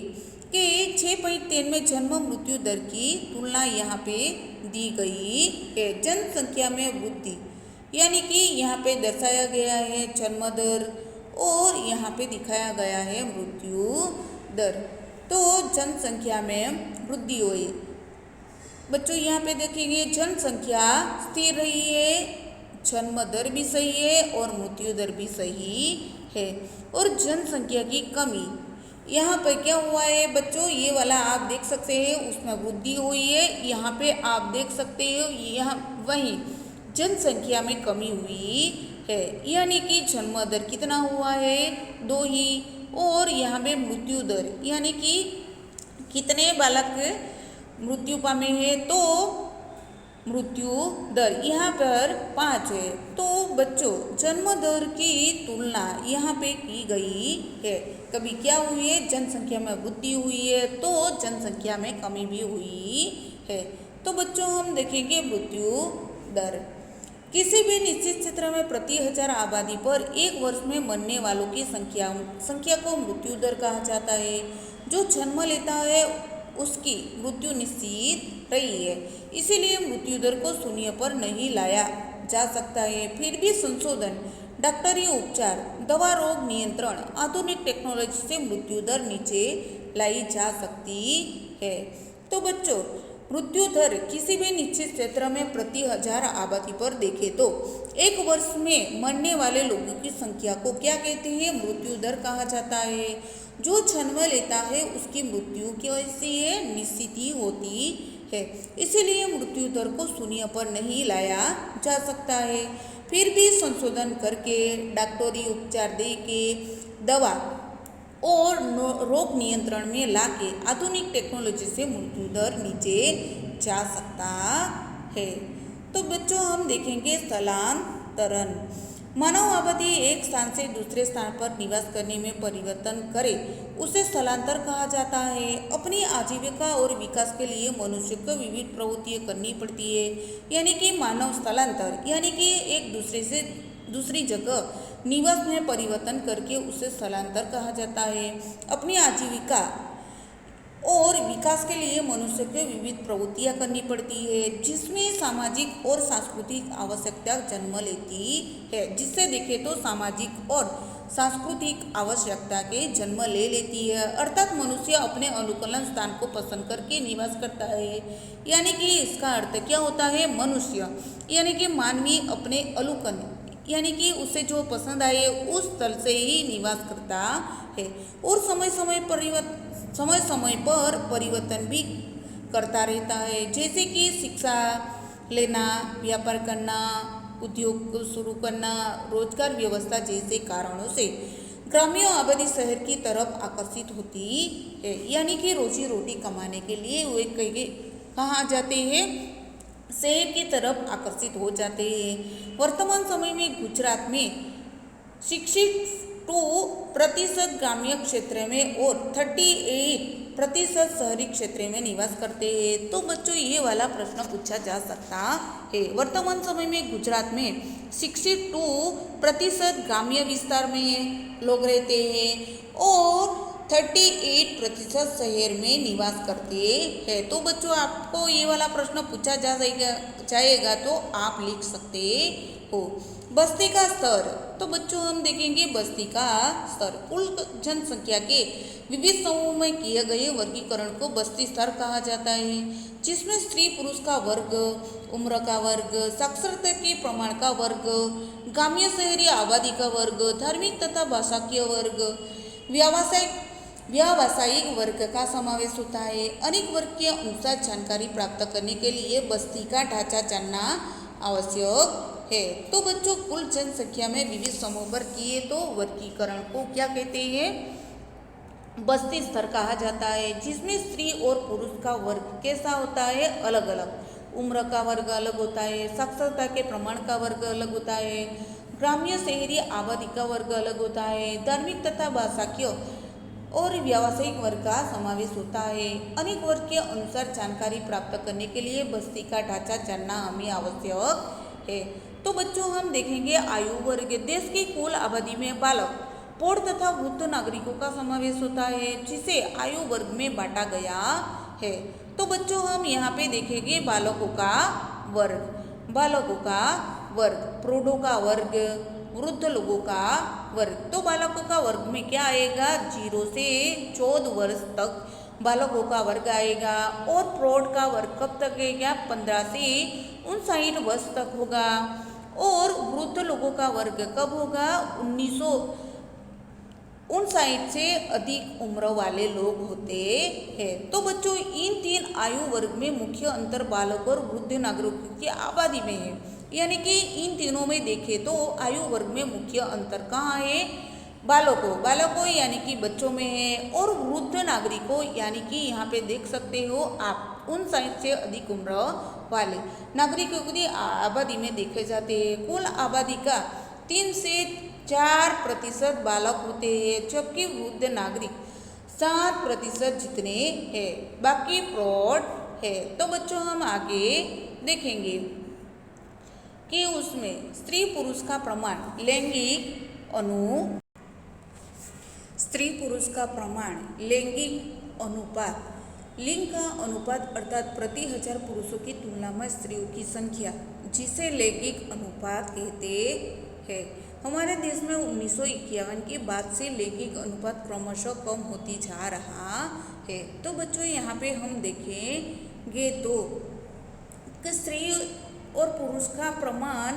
S1: कि 6.3 में जन्म मृत्यु दर की तुलना यहाँ पे दी गई है। जनसंख्या में वृद्धि यानी कि यहाँ पे दर्शाया गया है जन्म दर और यहाँ पे दिखाया गया है मृत्यु दर। तो जनसंख्या में वृद्धि हुई। बच्चों यहाँ पे देखेंगे जनसंख्या स्थिर रही है, जन्म दर भी सही है और मृत्यु दर भी सही है। और जनसंख्या की कमी यहाँ पे क्या हुआ है बच्चों, ये वाला आप देख सकते हैं उसमें वृद्धि हुई है। यहाँ पे आप देख सकते हो यहाँ वहीं जनसंख्या में कमी हुई है। यानी कि जन्म दर कितना हुआ है, 2 ही। और यहाँ पे मृत्यु दर यानी कि कितने बालक मृत्यु पामे है, तो मृत्यु दर यहाँ पर 5 है। तो बच्चों जन्म दर की तुलना यहाँ पे की गई है। कभी क्या हुई है, जनसंख्या में वृद्धि हुई है तो जनसंख्या में कमी भी हुई है। तो बच्चों हम देखेंगे मृत्यु दर। किसी भी निश्चित क्षेत्र में प्रति 1000 आबादी पर एक वर्ष में मरने वालों की संख्या को मृत्यु दर कहा जाता है। जो जन्म लेता है उसकी मृत्यु निश्चित रही है। इसीलिए मृत्यु दर को शून्य पर नहीं लाया जा सकता है। फिर भी संशोधन, डॉक्टरी उपचार, दवा, रोग नियंत्रण, आधुनिक टेक्नोलॉजी से मृत्यु दर नीचे लाई जा सकती है। तो बच्चों मृत्यु दर किसी भी निश्चित क्षेत्र में प्रति 1000 आबादी पर देखें तो एक वर्ष में मरने वाले लोगों की संख्या को क्या कहते हैं, मृत्यु दर कहा जाता है। जो जन्म लेता है उसकी मृत्यु कैसी है, निश्चित ही होती है। इसीलिए मृत्यु दर को शून्य पर नहीं लाया जा सकता है। फिर भी संशोधन करके, डॉक्टरी उपचार दे के, दवा और रोग नियंत्रण में लाके आधुनिक टेक्नोलॉजी से मृत्यु दर नीचे जा सकता है। तो बच्चों हम देखेंगे स्थलांतरण। मानव आबादी एक स्थान से दूसरे स्थान पर निवास करने में परिवर्तन करे उसे स्थलांतर कहा जाता है। अपनी आजीविका और विकास के लिए मनुष्य को विविध प्रवृत्तियां करनी पड़ती है, यानी कि मानव स्थलांतर यानी कि एक दूसरे से दूसरी जगह निवास में परिवर्तन करके उसे स्थलांतर कहा जाता है। अपनी आजीविका और विकास के लिए मनुष्य को विविध प्रवृत्तियां करनी पड़ती है, जिसमें सामाजिक और सांस्कृतिक आवश्यकता जन्म लेती है। जिससे देखें तो सामाजिक और सांस्कृतिक आवश्यकता के जन्म ले लेती है, अर्थात मनुष्य अपने अनुकूलन स्थान को पसंद करके निवास करता है। यानी कि इसका अर्थ क्या होता है, मनुष्य यानी कि मानवी अपने अनुकूल यानी कि उसे जो पसंद आए उस स्थल से ही निवास करता है और समय समय पर परिवर्तन भी करता रहता है, जैसे कि शिक्षा लेना, व्यापार करना, उद्योग शुरू करना, रोजगार व्यवस्था जैसे कारणों से ग्रामीण आबादी शहर की तरफ आकर्षित होती है, यानी कि रोजी रोटी कमाने के लिए वे कहाँ जाते हैं, शहर की तरफ आकर्षित हो जाते हैं। वर्तमान समय में गुजरात में 62% ग्रामीण क्षेत्र में और 38% शहरी क्षेत्र में निवास करते हैं। तो बच्चों ये वाला प्रश्न पूछा जा सकता है। वर्तमान समय में गुजरात में 62% ग्रामीण विस्तार में लोग रहते हैं और 38% शहर में निवास करते हैं। तो बच्चों आपको ये वाला प्रश्न पूछा जाएगा तो आप लिख सकते हो। बस्ती का स्तर, तो बच्चों हम देखेंगे बस्ती का स्तर कुल जनसंख्या के विविध समूहों में किए गए वर्गीकरण को बस्ती स्तर कहा जाता है, जिसमें स्त्री पुरुष का वर्ग, उम्र का वर्ग, साक्षरता के प्रमाण का वर्ग, ग्रामीण शहरी आबादी का वर्ग, धार्मिक तथा भाषाकीय वर्ग, व्यावसायिक वर्ग का समावेश होता है। अनेक वर्ग के अनुसार जानकारी प्राप्त करने के लिए बस्ती का ढांचा जानना आवश्यक है। तो बच्चों कुल जनसंख्या में विविध समूह पर किए तो वर्गीकरण को क्या कहते हैं, बस्ती स्तर कहा जाता है, जिसमें स्त्री और पुरुष का वर्ग कैसा होता है, अलग अलग, उम्र का वर्ग अलग होता है, साक्षरता के प्रमाण का वर्ग अलग होता है, ग्रामीण शहरी आबादी का वर्ग अलग होता है, धार्मिक तथा भाषाकीय और व्यावसायिक वर्ग का समावेश होता है। अनेक वर्ग के अनुसार जानकारी प्राप्त करने के लिए बस्ती का ढांचा जानना हमें आवश्यक है। तो बच्चों हम देखेंगे आयु वर्ग। देश की कुल आबादी में बालक, प्रौढ़ तथा वृद्ध नागरिकों का समावेश होता है, जिसे आयु वर्ग में बांटा गया है। तो बच्चों हम यहाँ पे देखेंगे बालकों का वर्ग, प्रौढ़ों का वर्ग, वृद्ध लोगों का वर्ग। तो बालकों का वर्ग में क्या आएगा, 0 से 14 वर्ष तक बालकों का वर्ग आएगा और प्रौढ़ का वर्ग कब तक आएगा, 15 से 59 वर्ष तक होगा और वृद्ध लोगों का वर्ग कब होगा, 1959 से अधिक उम्र वाले लोग होते हैं। तो बच्चों इन 3 आयु वर्ग में मुख्य अंतर बालक और वृद्ध नागरिकों की आबादी में है, यानी कि इन तीनों में देखें तो आयु वर्ग में मुख्य अंतर कहाँ है, बालकों यानी कि बच्चों में है और वृद्ध नागरिकों यानी कि यहाँ पे देख सकते हो आप 59 से अधिक उम्र वाले नागरिकों की आबादी में देखे जाते हैं। कुल आबादी का 3 से 4% बालक होते हैं, जबकि वृद्ध नागरिक 7% जितने हैं, बाकी प्रौढ़ है। तो बच्चों हम आगे देखेंगे कि उसमें स्त्री पुरुष का प्रमाण, लैंगिक अनुपात, लिंग का अनुपात अर्थात प्रति 1000 पुरुषों की तुलना में स्त्रियों की संख्या, जिसे लैंगिक अनुपात कहते हैं। हमारे देश में 1951 के बाद से लैंगिक अनुपात क्रमशः कम होती जा रहा है। तो बच्चों यहाँ पे हम देखेंगे तो कि स्त्री और पुरुष का प्रमाण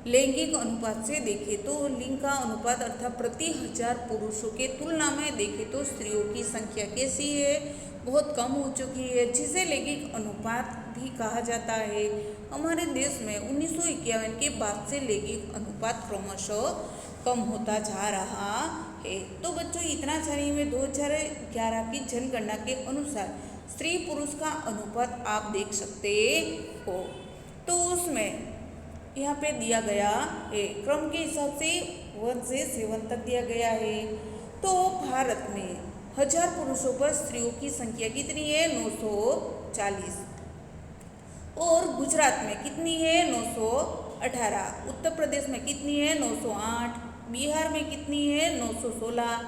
S1: लैंगिक अनुपात से देखें तो लिंग का अनुपात अर्थात प्रति 1000 पुरुषों के तुलना में देखें तो स्त्रियों की संख्या कैसी है, बहुत कम हो चुकी है, जिसे लैंगिक अनुपात भी कहा जाता है। हमारे देश में 1951 के बाद से लैंगिक अनुपात क्रमशः कम होता जा रहा है। तो बच्चों इतना जानिए में 2011 की जनगणना के अनुसार स्त्री पुरुष का अनुपात आप देख सकते हो। तो उसमें यहाँ पे दिया गया है। क्रम के हिसाब से 1 से 7 तक दिया गया है। तो भारत में 1000 पुरुषों पर स्त्रियों की संख्या कितनी है? 940। और गुजरात में कितनी है? 918। उत्तर प्रदेश में कितनी है? 908। बिहार में कितनी है? 916।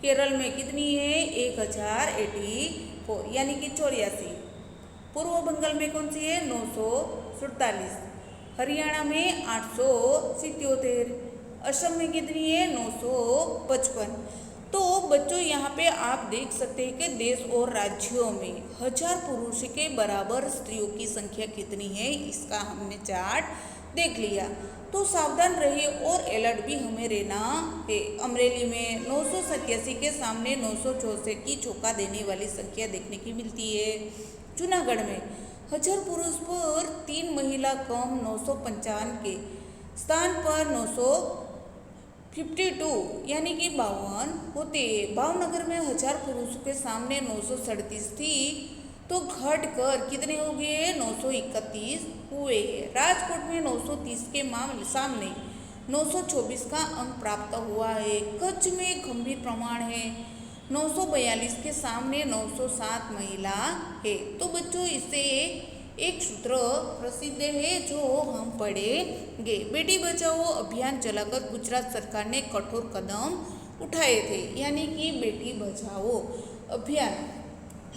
S1: केरल में कितनी है? 1084 यानी कि 84। पूर्व बंगाल में कौन सी है? 947। हरियाणा में 877। असम में कितनी है? 955। तो बच्चों यहाँ पे आप देख सकते हैं कि देश और राज्यों में 1000 पुरुष के बराबर स्त्रियों की संख्या कितनी है, इसका हमने चार्ट देख लिया। तो सावधान रहिए और अलर्ट भी हमें रहना है। अमरेली में 987 के सामने 964 की चौंका देने वाली संख्या देखने की मिलती है। जूनागढ़ में 1000 पुरुष पर 3 महिला कम 955 के स्थान पर 952 यानी कि 52 होते हैं। भावनगर में 1000 पुरुषों के सामने 937 थी, तो घट कर कितने हो गए? 931 हुए। राजकोट में 930 के मामले सामने 924 का अंक प्राप्त हुआ है। कच्छ में गंभीर प्रमाण है, 942 के सामने 907 महिला है। तो बच्चों इससे एक सूत्र प्रसिद्ध है जो हम पढ़ेंगे। बेटी बचाओ अभियान चलाकर गुजरात सरकार ने कठोर कदम उठाए थे, यानी कि बेटी बचाओ अभियान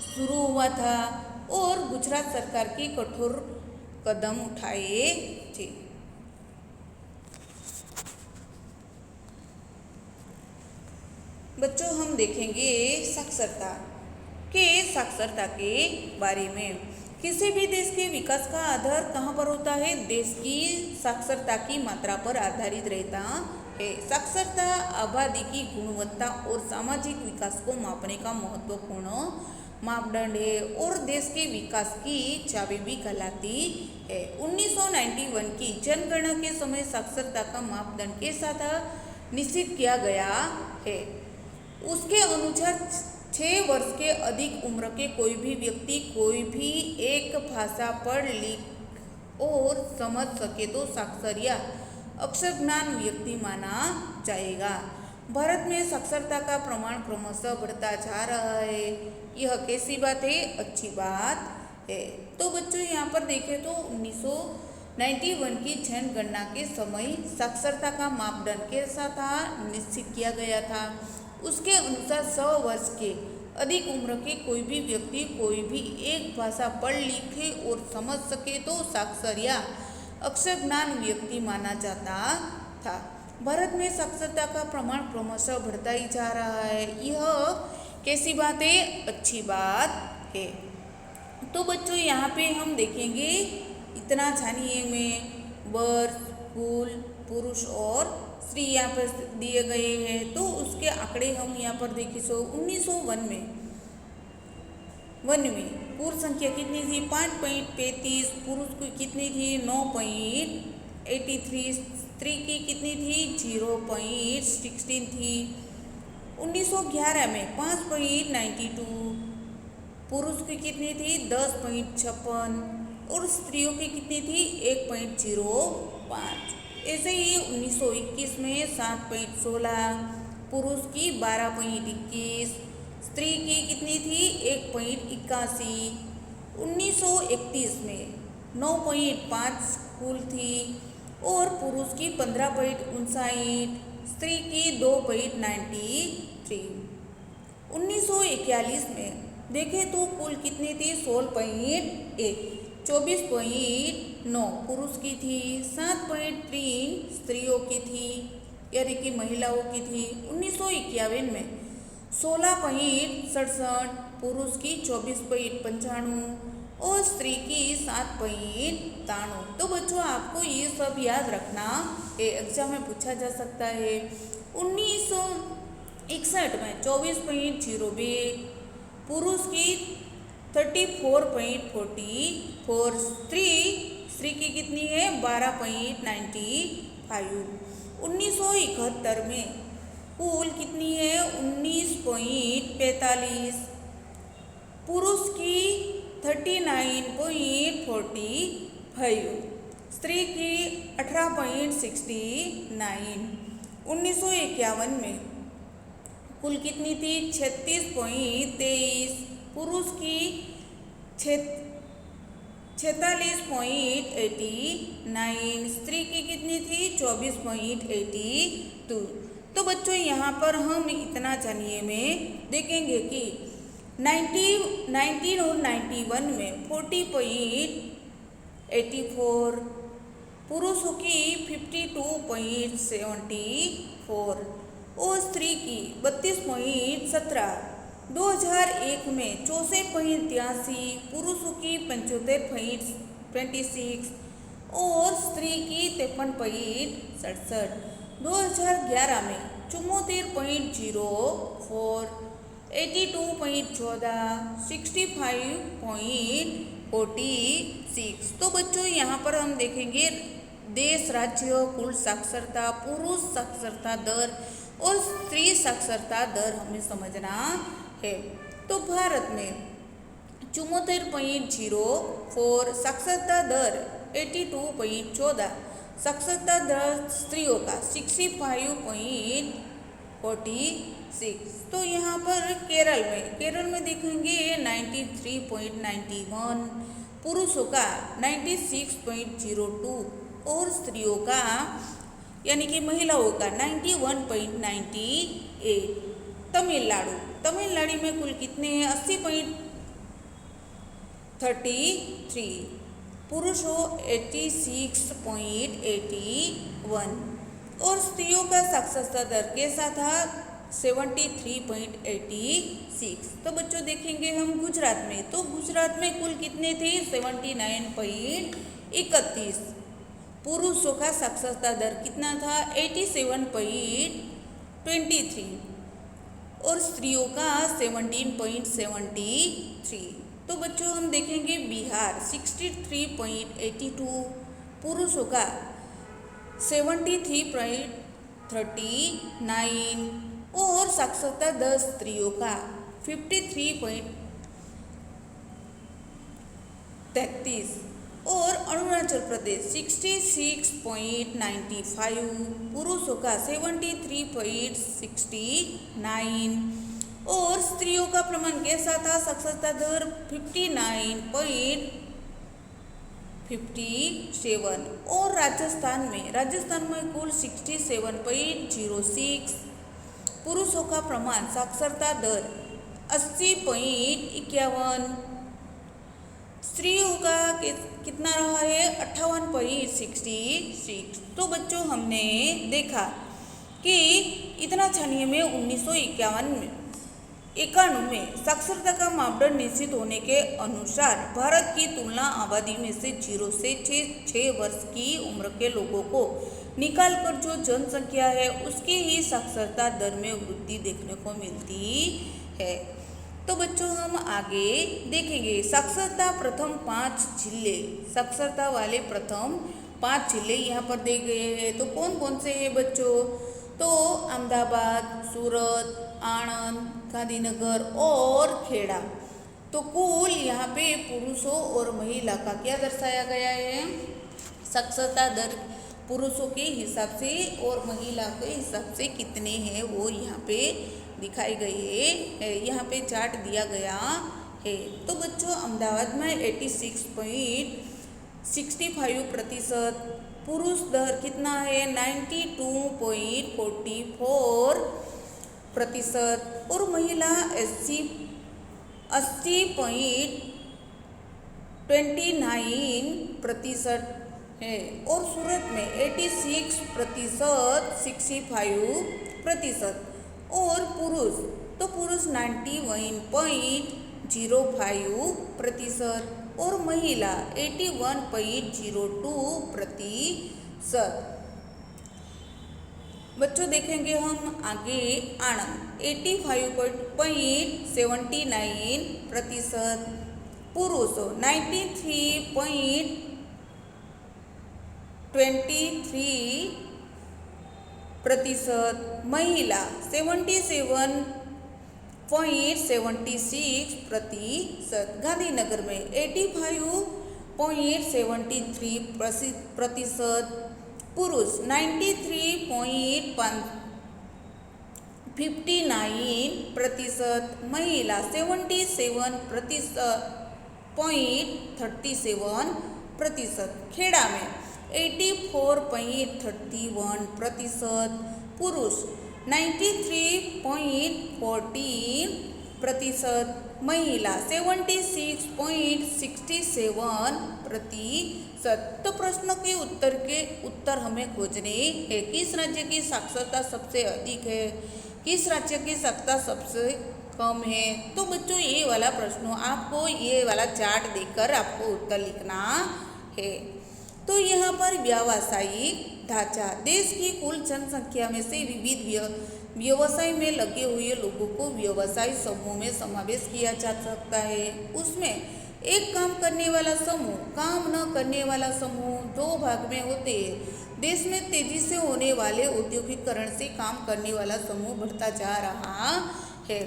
S1: शुरू हुआ था और गुजरात सरकार की कठोर कदम उठाए थे। बच्चों हम देखेंगे साक्षरता के बारे में। किसी भी देश के विकास का आधार कहाँ पर होता है? देश की साक्षरता की मात्रा पर आधारित रहता है। साक्षरता आबादी की गुणवत्ता और सामाजिक विकास को मापने का महत्वपूर्ण मापदंड है और देश के विकास की चाबी भी कहलाती है। 1991 की जनगणना के समय साक्षरता का मापदंड के साथ निश्चित किया गया है। उसके अनुसार 6 वर्ष के अधिक उम्र के कोई भी व्यक्ति कोई भी एक भाषा पढ़ लिख और समझ सके तो साक्षर या अक्षर ज्ञान व्यक्ति माना जाएगा। भारत में साक्षरता का प्रमाण क्रमशः बढ़ता जा रहा है। यह कैसी बात है? अच्छी बात है। तो बच्चों यहाँ पर देखें तो 1991 की जनगणना के समय साक्षरता का मापदंड कैसा था? निश्चित किया गया था। उसके अनुसार 100 वर्ष के अधिक उम्र के कोई भी व्यक्ति कोई भी एक भाषा पढ़ लिखे और समझ सके तो साक्षर या अक्षर ज्ञान व्यक्ति माना जाता था। भारत में साक्षरता का प्रमाण क्रमशः बढ़ता ही जा रहा है। यह कैसी बात है? अच्छी बात है। तो बच्चों यहाँ पे हम देखेंगे, इतना जानिए में वर्ष, कुल, पुरुष और स्त्री यहाँ पर दिए गए हैं। तो उसके आंकड़े हम यहाँ पर देखें तो 1901 में पूर्ण संख्या कितनी थी? 5.35। पुरुष की कितनी थी? 9.83। स्त्री की कितनी थी? 0.16 थी। 1911 में 5.92। पुरुष की कितनी थी? 10.56 और स्त्रियों की कितनी थी? 1.05। ऐसे ही 1921 में 7.16। पुरुष की 12.21। स्त्री की कितनी थी? 1.81। 1931 में 9.5 कुल थी और पुरुष की 15.59। स्त्री की 2.93। 1941 में देखें तो कुल कितनी थी? 16.1। 24.9 पुरुष की थी, 7.3 स्त्रियों की थी यानी कि महिलाओं की थी। 1951 में 16.67 पुरुष की, 24.95 और स्त्री की 7.93। तो बच्चों आपको ये सब याद रखना, एग्जाम में पूछा जा सकता है। 1961 में 24.02 पुरुष की, 34.44 स्त्री की कितनी है? 12.95। 1971 में कुल कितनी है? 19.45 पुरुष की, 39.45 स्त्री की 18.69। 1951 में कुल कितनी थी? 36.23। पुरुष की 46.89। स्त्री की कितनी थी? 24.82। तो बच्चों यहाँ पर हम इतना जानिए में देखेंगे कि 19 और 91 में 40.84, पुरुषों की 52.74 और स्त्री की 32.17। 2001 में 64.83, पुरुषों की 75.26 और स्त्री की 53.67। 2011 में 74.04, 82.14, 65.46। तो बच्चों यहाँ पर हम देखेंगे देश, राज्य, कुल साक्षरता, पुरुष साक्षरता दर और स्त्री साक्षरता दर हमें समझना है। तो भारत में 74.04 साक्षरता दर, 82.14 साक्षरता दर स्त्रियों का, 65.46। तो यहाँ पर केरल में देखेंगे 93.91, पुरुषों का 96.02 और स्त्रियों का यानी कि महिलाओं का 91.98। तमिलनाडु में कुल कितने हैं? 80.33, पुरुषों 86.81 और स्त्रियों का साक्षरता दर कैसा था? 73.86। तो बच्चों देखेंगे हम गुजरात में, तो गुजरात में कुल कितने थे? 79.31, पुरुषों का साक्षरता दर कितना था? 87.23 और स्त्रियों का 17.73। तो बच्चों हम देखेंगे बिहार 63.82, पुरुषों का 73.39 और साक्षरता दर स्त्रियों का 53.33 और अरुणाचल प्रदेश 66.95, पुरुषों का 73.69 और स्त्रियों का प्रमाण कैसा था? साक्षरता दर 59.57 और राजस्थान में कुल 67.06, पुरुषों का प्रमाण साक्षरता दर 80.51, स्त्रियों का कितना रहा है? 58.66। तो बच्चों हमने देखा कि इतना छानिए में 1951 में साक्षरता का मापदंड निश्चित होने के अनुसार भारत की तुलना आबादी में से 0 से 6 वर्ष की उम्र के लोगों को निकालकर जो जनसंख्या है उसकी ही साक्षरता दर में वृद्धि देखने को मिलती है। तो बच्चों हम आगे देखेंगे साक्षरता वाले प्रथम 5 जिले यहाँ पर दे गए हैं। तो कौन कौन से हैं बच्चों? तो अहमदाबाद, सूरत, आणंद, गांधीनगर और खेड़ा। तो कुल यहाँ पे पुरुषों और महिला का क्या दर्शाया गया है? साक्षरता दर पुरुषों के हिसाब से और महिला के हिसाब से कितने हैं वो यहाँ पे दिखाई गई है, यहाँ पे चार्ट दिया गया है। तो बच्चों अहमदाबाद में 86.65%, पुरुष दर कितना है? 92.44% और महिला 80.29% है। और सूरत में 86.65% और पुरुष 91.05% और महिला 81.02%। बच्चों देखेंगे हम आगे आणंद 85.79%, पुरुष 93.23%, महिला 77.76%। गांधीनगर में 85 93.73%, पुरुष 93.59%, महिला 77.37%, खेड़ा में 84.31%, पुरुष 93.14%, महिला 76.67%। तो प्रश्न के उत्तर हमें खोजने हैं। किस राज्य की साक्षरता सबसे अधिक है, किस राज्य की साक्षरता सबसे कम है। तो बच्चों ये वाला प्रश्न आपको ये वाला चार्ट देखकर आपको उत्तर लिखना है। तो यहाँ पर व्यावसायिक ढांचा, देश की कुल जनसंख्या में से विविध व्यवसाय में लगे हुए लोगों को व्यवसाय समूह में समावेश किया जा सकता है। उसमें एक काम करने वाला समूह, काम न करने वाला समूह दो भाग में होते हैं। देश में तेजी से होने वाले औद्योगिकरण से काम करने वाला समूह बढ़ता जा रहा है।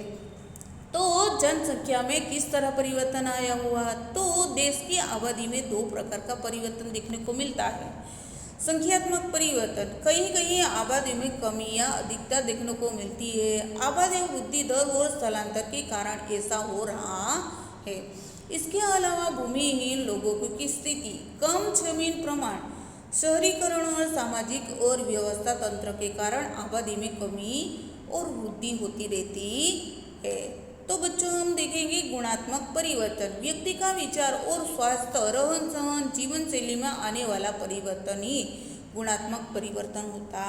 S1: तो जनसंख्या में किस तरह परिवर्तन आया हुआ, तो देश की आबादी में दो प्रकार का परिवर्तन देखने को मिलता है। संख्यात्मक परिवर्तन, कहीं कहीं आबादी में कमी या अधिकता देखने को मिलती है। आबादी वृद्धि दर और स्थलांतर के कारण ऐसा हो रहा है। इसके अलावा भूमिहीन लोगों की स्थिति, कम जमीन प्रमाण, शहरीकरण और सामाजिक और व्यवस्था तंत्र के कारण आबादी में कमी और वृद्धि होती रहती है। तो बच्चों हम देखेंगे गुणात्मक परिवर्तन, व्यक्ति का विचार और स्वास्थ्य, रहन सहन, जीवन शैली में आने वाला परिवर्तन ही गुणात्मक परिवर्तन होता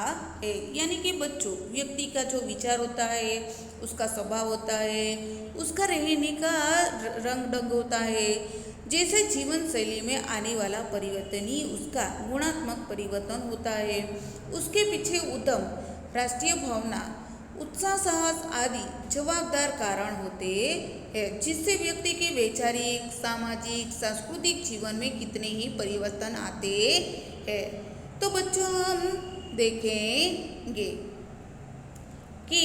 S1: है। यानी कि बच्चों व्यक्ति का जो विचार होता है, उसका स्वभाव होता है, उसका रहने का रंग ढंग होता है, जैसे जीवन शैली में आने वाला परिवर्तन ही उसका गुणात्मक परिवर्तन होता है। उसके पीछे उद्यम, राष्ट्रीय भावना, उत्साह, साहस आदि जवाबदार कारण होते हैं, जिससे व्यक्ति के वैचारिक, सामाजिक, सांस्कृतिक जीवन में कितने ही परिवर्तन आते हैं। तो बच्चों हम देखेंगे कि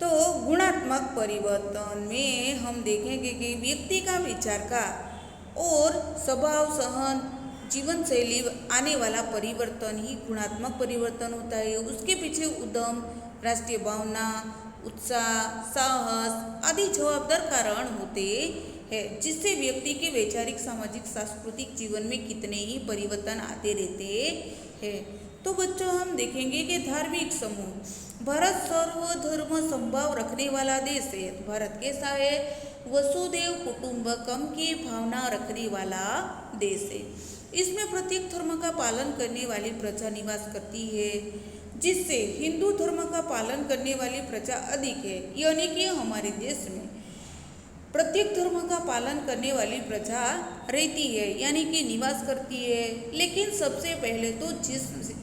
S1: तो गुणात्मक परिवर्तन में हम देखेंगे कि व्यक्ति का विचार का और स्वभाव, सहन, जीवन शैली आने वाला परिवर्तन ही गुणात्मक परिवर्तन होता है। उसके पीछे उद्यम, राष्ट्रीय भावना, उत्साह, साहस आदि जवाबदार कारण होते हैं, जिससे व्यक्ति के वैचारिक, सामाजिक, सांस्कृतिक जीवन में कितने ही परिवर्तन आते रहते हैं। तो बच्चों हम देखेंगे कि धार्मिक समूह, भारत सर्वधर्म संभाव रखने वाला देश है। भारत कैसा है, वसुधैव कुटुंबकम की भावना रखने वाला देश है। इसमें प्रत्येक धर्म का पालन करने वाली प्रजा निवास करती है, जिससे हिंदू धर्म का पालन करने वाली प्रजा अधिक है। यानी कि हमारे देश में प्रत्येक धर्म का पालन करने वाली प्रजा रहती है, यानी कि निवास करती है। लेकिन सबसे पहले तो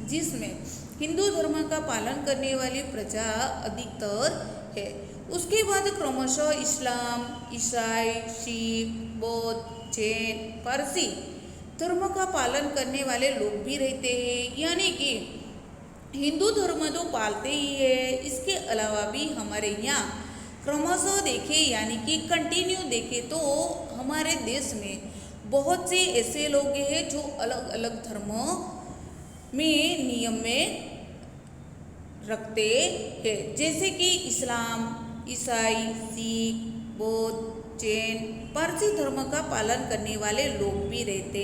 S1: जिसमें हिंदू धर्म का पालन करने वाली प्रजा अधिकतर है, उसके बाद क्रमशः इस्लाम, ईसाई, सिख, बौद्ध, जैन, पारसी धर्म का पालन करने वाले लोग भी रहते हैं। यानी कि हिंदू धर्म तो पालते ही है, इसके अलावा भी हमारे यहाँ क्रमशः देखें यानी कि कंटिन्यू देखें तो हमारे देश में बहुत से ऐसे लोग हैं जो अलग अलग धर्मों में नियम में रखते हैं, जैसे कि इस्लाम, ईसाई, सिख, बौद्ध, जैन, पारसी धर्म का पालन करने वाले लोग भी रहते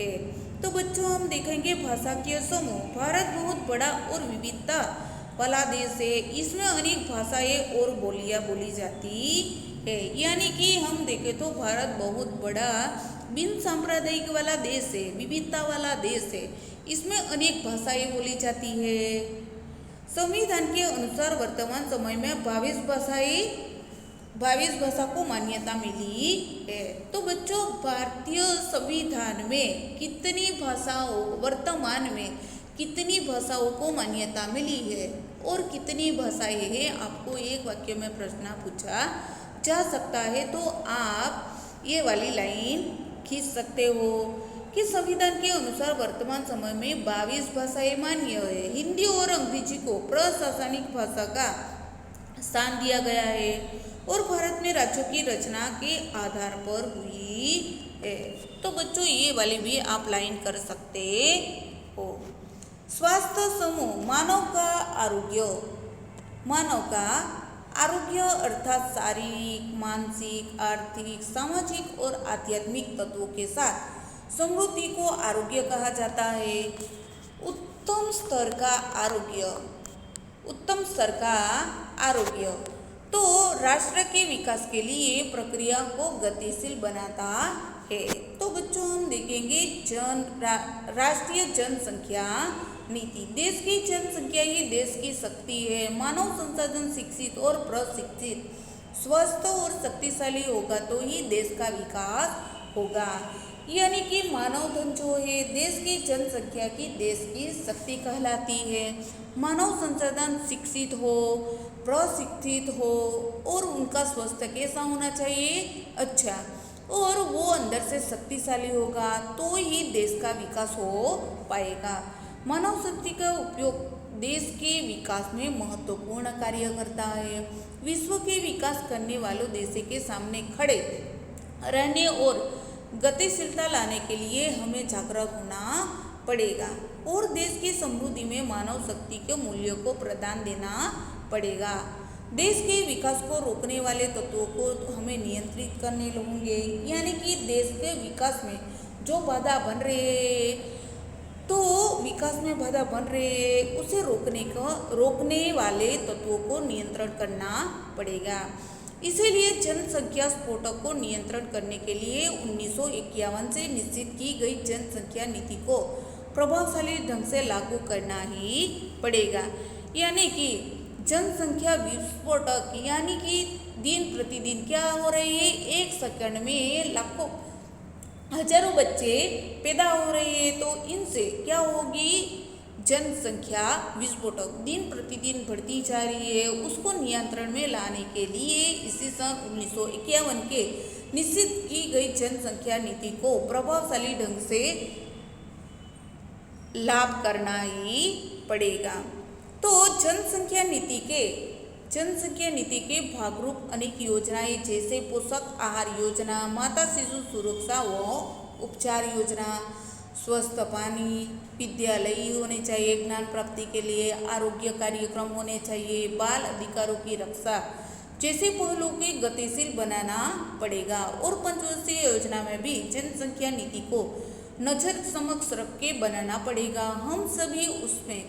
S1: हैं। तो बच्चों हम देखेंगे भाषाकीय समूह, भारत बहुत बड़ा और विविधता वाला देश है। इसमें अनेक भाषाएं और बोलियां बोली जाती है। यानी कि हम देखें तो भारत बहुत बड़ा बिन सांप्रदायिक वाला देश है, विविधता वाला देश है। इसमें अनेक भाषाएं बोली जाती है। संविधान के अनुसार वर्तमान समय में 22 भाषा को मान्यता मिली है। तो बच्चों भारतीय संविधान में कितनी भाषाओं वर्तमान में कितनी भाषाओं को मान्यता मिली है और कितनी भाषाएं हैं, आपको एक वाक्य में प्रश्न पूछा जा सकता है। तो आप ये वाली लाइन खींच सकते हो कि संविधान के अनुसार वर्तमान समय में 22 भाषाएं मान्य है। हिंदी और अंग्रेजी को प्रशासनिक भाषा का स्थान दिया गया है और भारत में राज्यों की रचना के आधार पर हुई है। तो बच्चों ये वाली भी आप लाइन कर सकते हो। स्वास्थ्य समूह मानव का आरोग्य। मानव का आरोग्य अर्थात शारीरिक, मानसिक, आर्थिक, सामाजिक और आध्यात्मिक तत्वों के साथ समृद्धि को आरोग्य कहा जाता है। उत्तम स्तर का आरोग्य, उत्तम स्तर का आरोग्य तो राष्ट्र के विकास के लिए प्रक्रिया को गतिशील बनाता है। तो बच्चों हम देखेंगे राष्ट्रीय जनसंख्या नीति। देश की जनसंख्या ही देश की शक्ति है। मानव संसाधन शिक्षित और प्रशिक्षित, स्वस्थ और शक्तिशाली होगा तो ही देश का विकास होगा। यानी कि मानव धन जो है देश की जनसंख्या की देश की शक्ति कहलाती है। मानव संसाधन शिक्षित हो, प्रशिक्षित हो और उनका स्वास्थ्य कैसा होना चाहिए, अच्छा, और वो अंदर से शक्तिशाली होगा तो ही देश का विकास हो पाएगा। मानव शक्ति का उपयोग देश के विकास में महत्वपूर्ण कार्य करता है। विश्व के विकास करने वालों देशों के सामने खड़े रहने और गतिशीलता लाने के लिए हमें जागरूक होना पड़ेगा और देश की समृद्धि में मानव शक्ति के मूल्यों को प्राधान्य देना पड़ेगा। देश के विकास को रोकने वाले तत्वों को हमें नियंत्रित करने होंगे। यानी कि देश के विकास में जो बाधा बन रहे तो विकास में बाधा बन रहे उसे रोकने वाले तत्वों को नियंत्रण करना पड़ेगा। इसीलिए जनसंख्या स्फोटक को नियंत्रण करने के लिए 1951 से निश्चित की गई जनसंख्या नीति को प्रभावशाली ढंग से लागू करना ही पड़ेगा। यानी कि जनसंख्या विस्फोटक यानी कि दिन प्रतिदिन क्या हो रही है, एक सेकंड में लाखों हजारों बच्चे पैदा हो रहे हैं तो इनसे क्या होगी, जनसंख्या विस्फोटक दिन प्रतिदिन बढ़ती जा रही है। उसको नियंत्रण में लाने के लिए इसी सन 1951 के निश्चित की गई जनसंख्या नीति को प्रभावशाली ढंग से लाभ करना ही पड़ेगा। तो जनसंख्या नीति के भागरूप अनेक योजनाएं जैसे पोषक आहार योजना, माता शिशु सुरक्षा व उपचार योजना, स्वस्थ पानी, विद्यालय होने चाहिए ज्ञान प्राप्ति के लिए, आरोग्य कार्यक्रम होने चाहिए, बाल अधिकारों की रक्षा जैसे पहलुओं को गतिशील बनाना पड़ेगा। और पंचवर्षीय योजना में भी जनसंख्या नीति को नजर समक्ष रख के बनाना पड़ेगा। हम सभी उसमें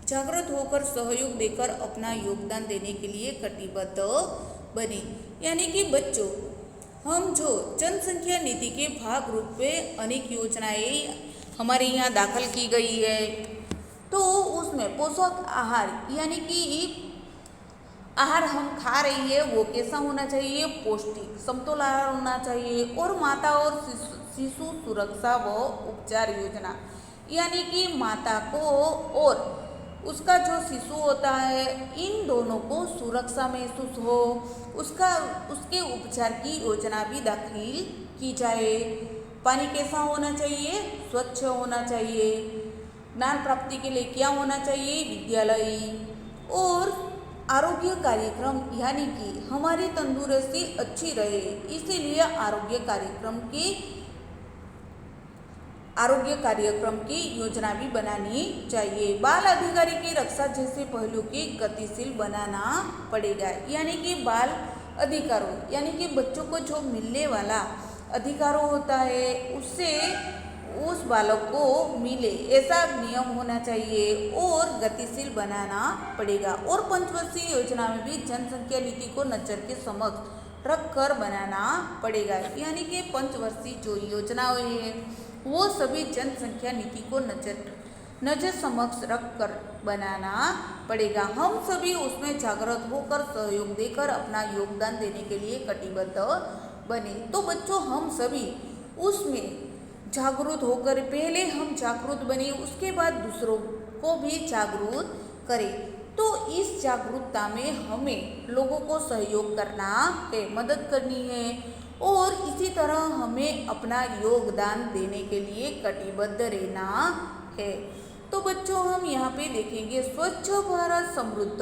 S1: जागृत होकर सहयोग देकर अपना योगदान देने के लिए कटिबद्ध बने। यानी कि बच्चों हम जो जनसंख्या नीति के भाग रूप में अनेक योजनाएं हमारे यहाँ दाखिल की गई है तो उसमें पोषक आहार यानी कि आहार हम खा रही है वो कैसा होना चाहिए, पौष्टिक समतोल आहार होना चाहिए। और माता और शिशु सुरक्षा व उपचार योजना यानी कि माता को और उसका जो शिशु होता है इन दोनों को सुरक्षा महसूस हो, उसके उपचार की योजना भी दाखिल की जाए। पानी कैसा होना चाहिए, स्वच्छ होना चाहिए। ज्ञान प्राप्ति के लिए क्या होना चाहिए, विद्यालय। और आरोग्य कार्यक्रम यानी कि हमारी तंदुरुस्ती अच्छी रहे इसीलिए आरोग्य कार्यक्रम की योजना भी बनानी चाहिए। बाल अधिकारी की रक्षा जैसे पहलू की गतिशील बनाना पड़ेगा। यानी कि बाल अधिकारों यानी कि बच्चों को जो मिलने वाला अधिकारों होता है उससे उस बालक को मिले ऐसा नियम होना चाहिए और गतिशील बनाना पड़ेगा। और पंचवर्षीय योजना में भी जनसंख्या नीति को नजर के समक्ष रख कर बनाना पड़ेगा। यानी कि पंचवर्षीय जो योजनाएं हैं वो सभी जनसंख्या नीति को नजर समक्ष रख कर बनाना पड़ेगा। हम सभी उसमें जागृत होकर सहयोग देकर अपना योगदान देने के लिए कटिबद्ध बने। तो बच्चों हम सभी उसमें जागरूक होकर पहले हम जागरूक बने उसके बाद दूसरों को भी जागरूक करें। तो इस जागरूकता में हमें लोगों को सहयोग करना है, मदद करनी है और इसी तरह हमें अपना योगदान देने के लिए कटिबद्ध रहना है। तो बच्चों हम यहाँ पे देखेंगे स्वच्छ भारत समृद्ध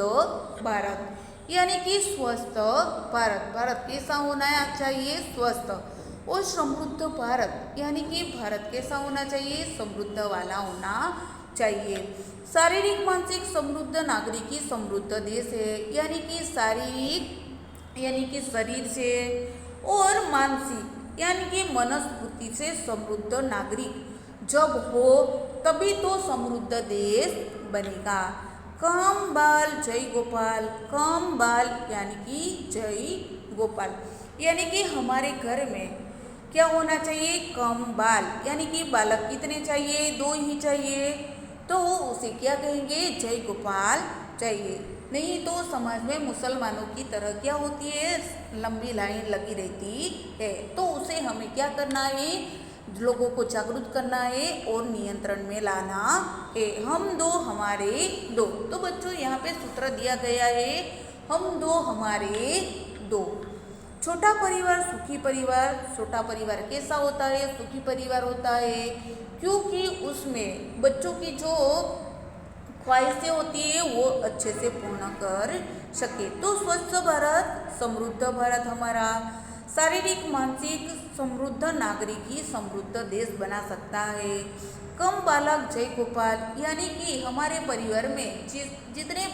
S1: भारत। यानी कि स्वस्थ भारत। भारत कैसा होना चाहिए? स्वस्थ। और समृद्ध भारत यानी कि भारत कैसा होना चाहिए? समृद्ध वाला होना चाहिए। शारीरिक मानसिक समृद्ध नागरिक ही समृद्ध देश है। यानी कि शारीरिक यानी कि शरीर से और मानसिक यानी कि मनस्फूर्ति से समृद्ध नागरिक जब हो तभी तो समृद्ध देश बनेगा। कम बाल जय गोपाल। कम बाल यानी कि जय गोपाल यानी कि हमारे घर में क्या होना चाहिए? कम बाल यानी कि बालक कितने चाहिए? 2 ही चाहिए। तो उसे क्या कहेंगे? जय गोपाल चाहिए। नहीं तो समाज में मुसलमानों की तरह क्या होती है? लंबी लाइन लगी रहती है। तो उसे हमें क्या करना है? लोगों को जागरूक करना है और नियंत्रण में लाना है। हम 2 हमारे 2। तो बच्चों यहाँ पे सूत्र दिया गया है, हम 2 हमारे 2। छोटा परिवार सुखी परिवार। छोटा परिवार कैसा होता है? सुखी परिवार होता है, क्योंकि उसमें बच्चों की जो ख्वाहिशें होती है वो अच्छे से पूर्ण कर सके। तो स्वच्छ भारत समृद्ध भारत हमारा। शारीरिक मानसिक समृद्ध नागरिक ही समृद्ध देश बना सकता है। कम बालक जय गोपाल यानी कि हमारे परिवार में जितने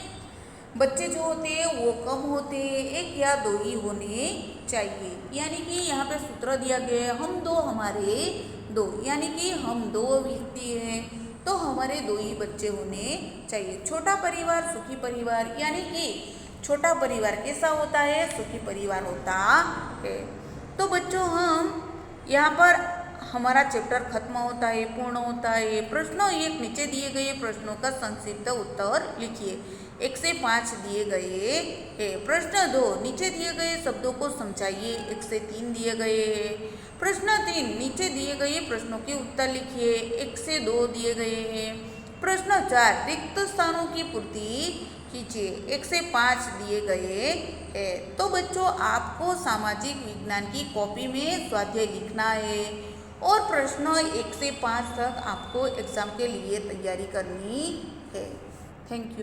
S1: बच्चे जो होते हैं वो कम होते हैं, 1 या 2 ही होने चाहिए। यानी कि यहाँ पे सूत्र दिया गया है, हम 2 हमारे 2 यानी कि हम 2 व्यक्ति हैं तो हमारे 2 ही बच्चे होने चाहिए। छोटा परिवार सुखी परिवार यानी कि छोटा परिवार कैसा होता है? सुखी परिवार होता है। तो बच्चों हम यहाँ पर हमारा चैप्टर खत्म होता है, पूर्ण होता है। प्रश्न 1 नीचे दिए गए प्रश्नों का संक्षिप्त उत्तर लिखिए। 1 से 5 दिए गए हैं। प्रश्न 2 नीचे दिए गए शब्दों को समझाइए। 1 से 3 दिए गए हैं। प्रश्न 3 नीचे दिए गए प्रश्नों के उत्तर लिखिए। 1 से 2 दिए गए हैं। प्रश्न 4 रिक्त स्थानों की पूर्ति कीजिए। 1 से 5 दिए गए हैं। तो बच्चों आपको सामाजिक विज्ञान की कॉपी में स्वाध्याय लिखना है और प्रश्न 1 से 5 तक आपको एग्जाम के लिए तैयारी करनी है। Thank you.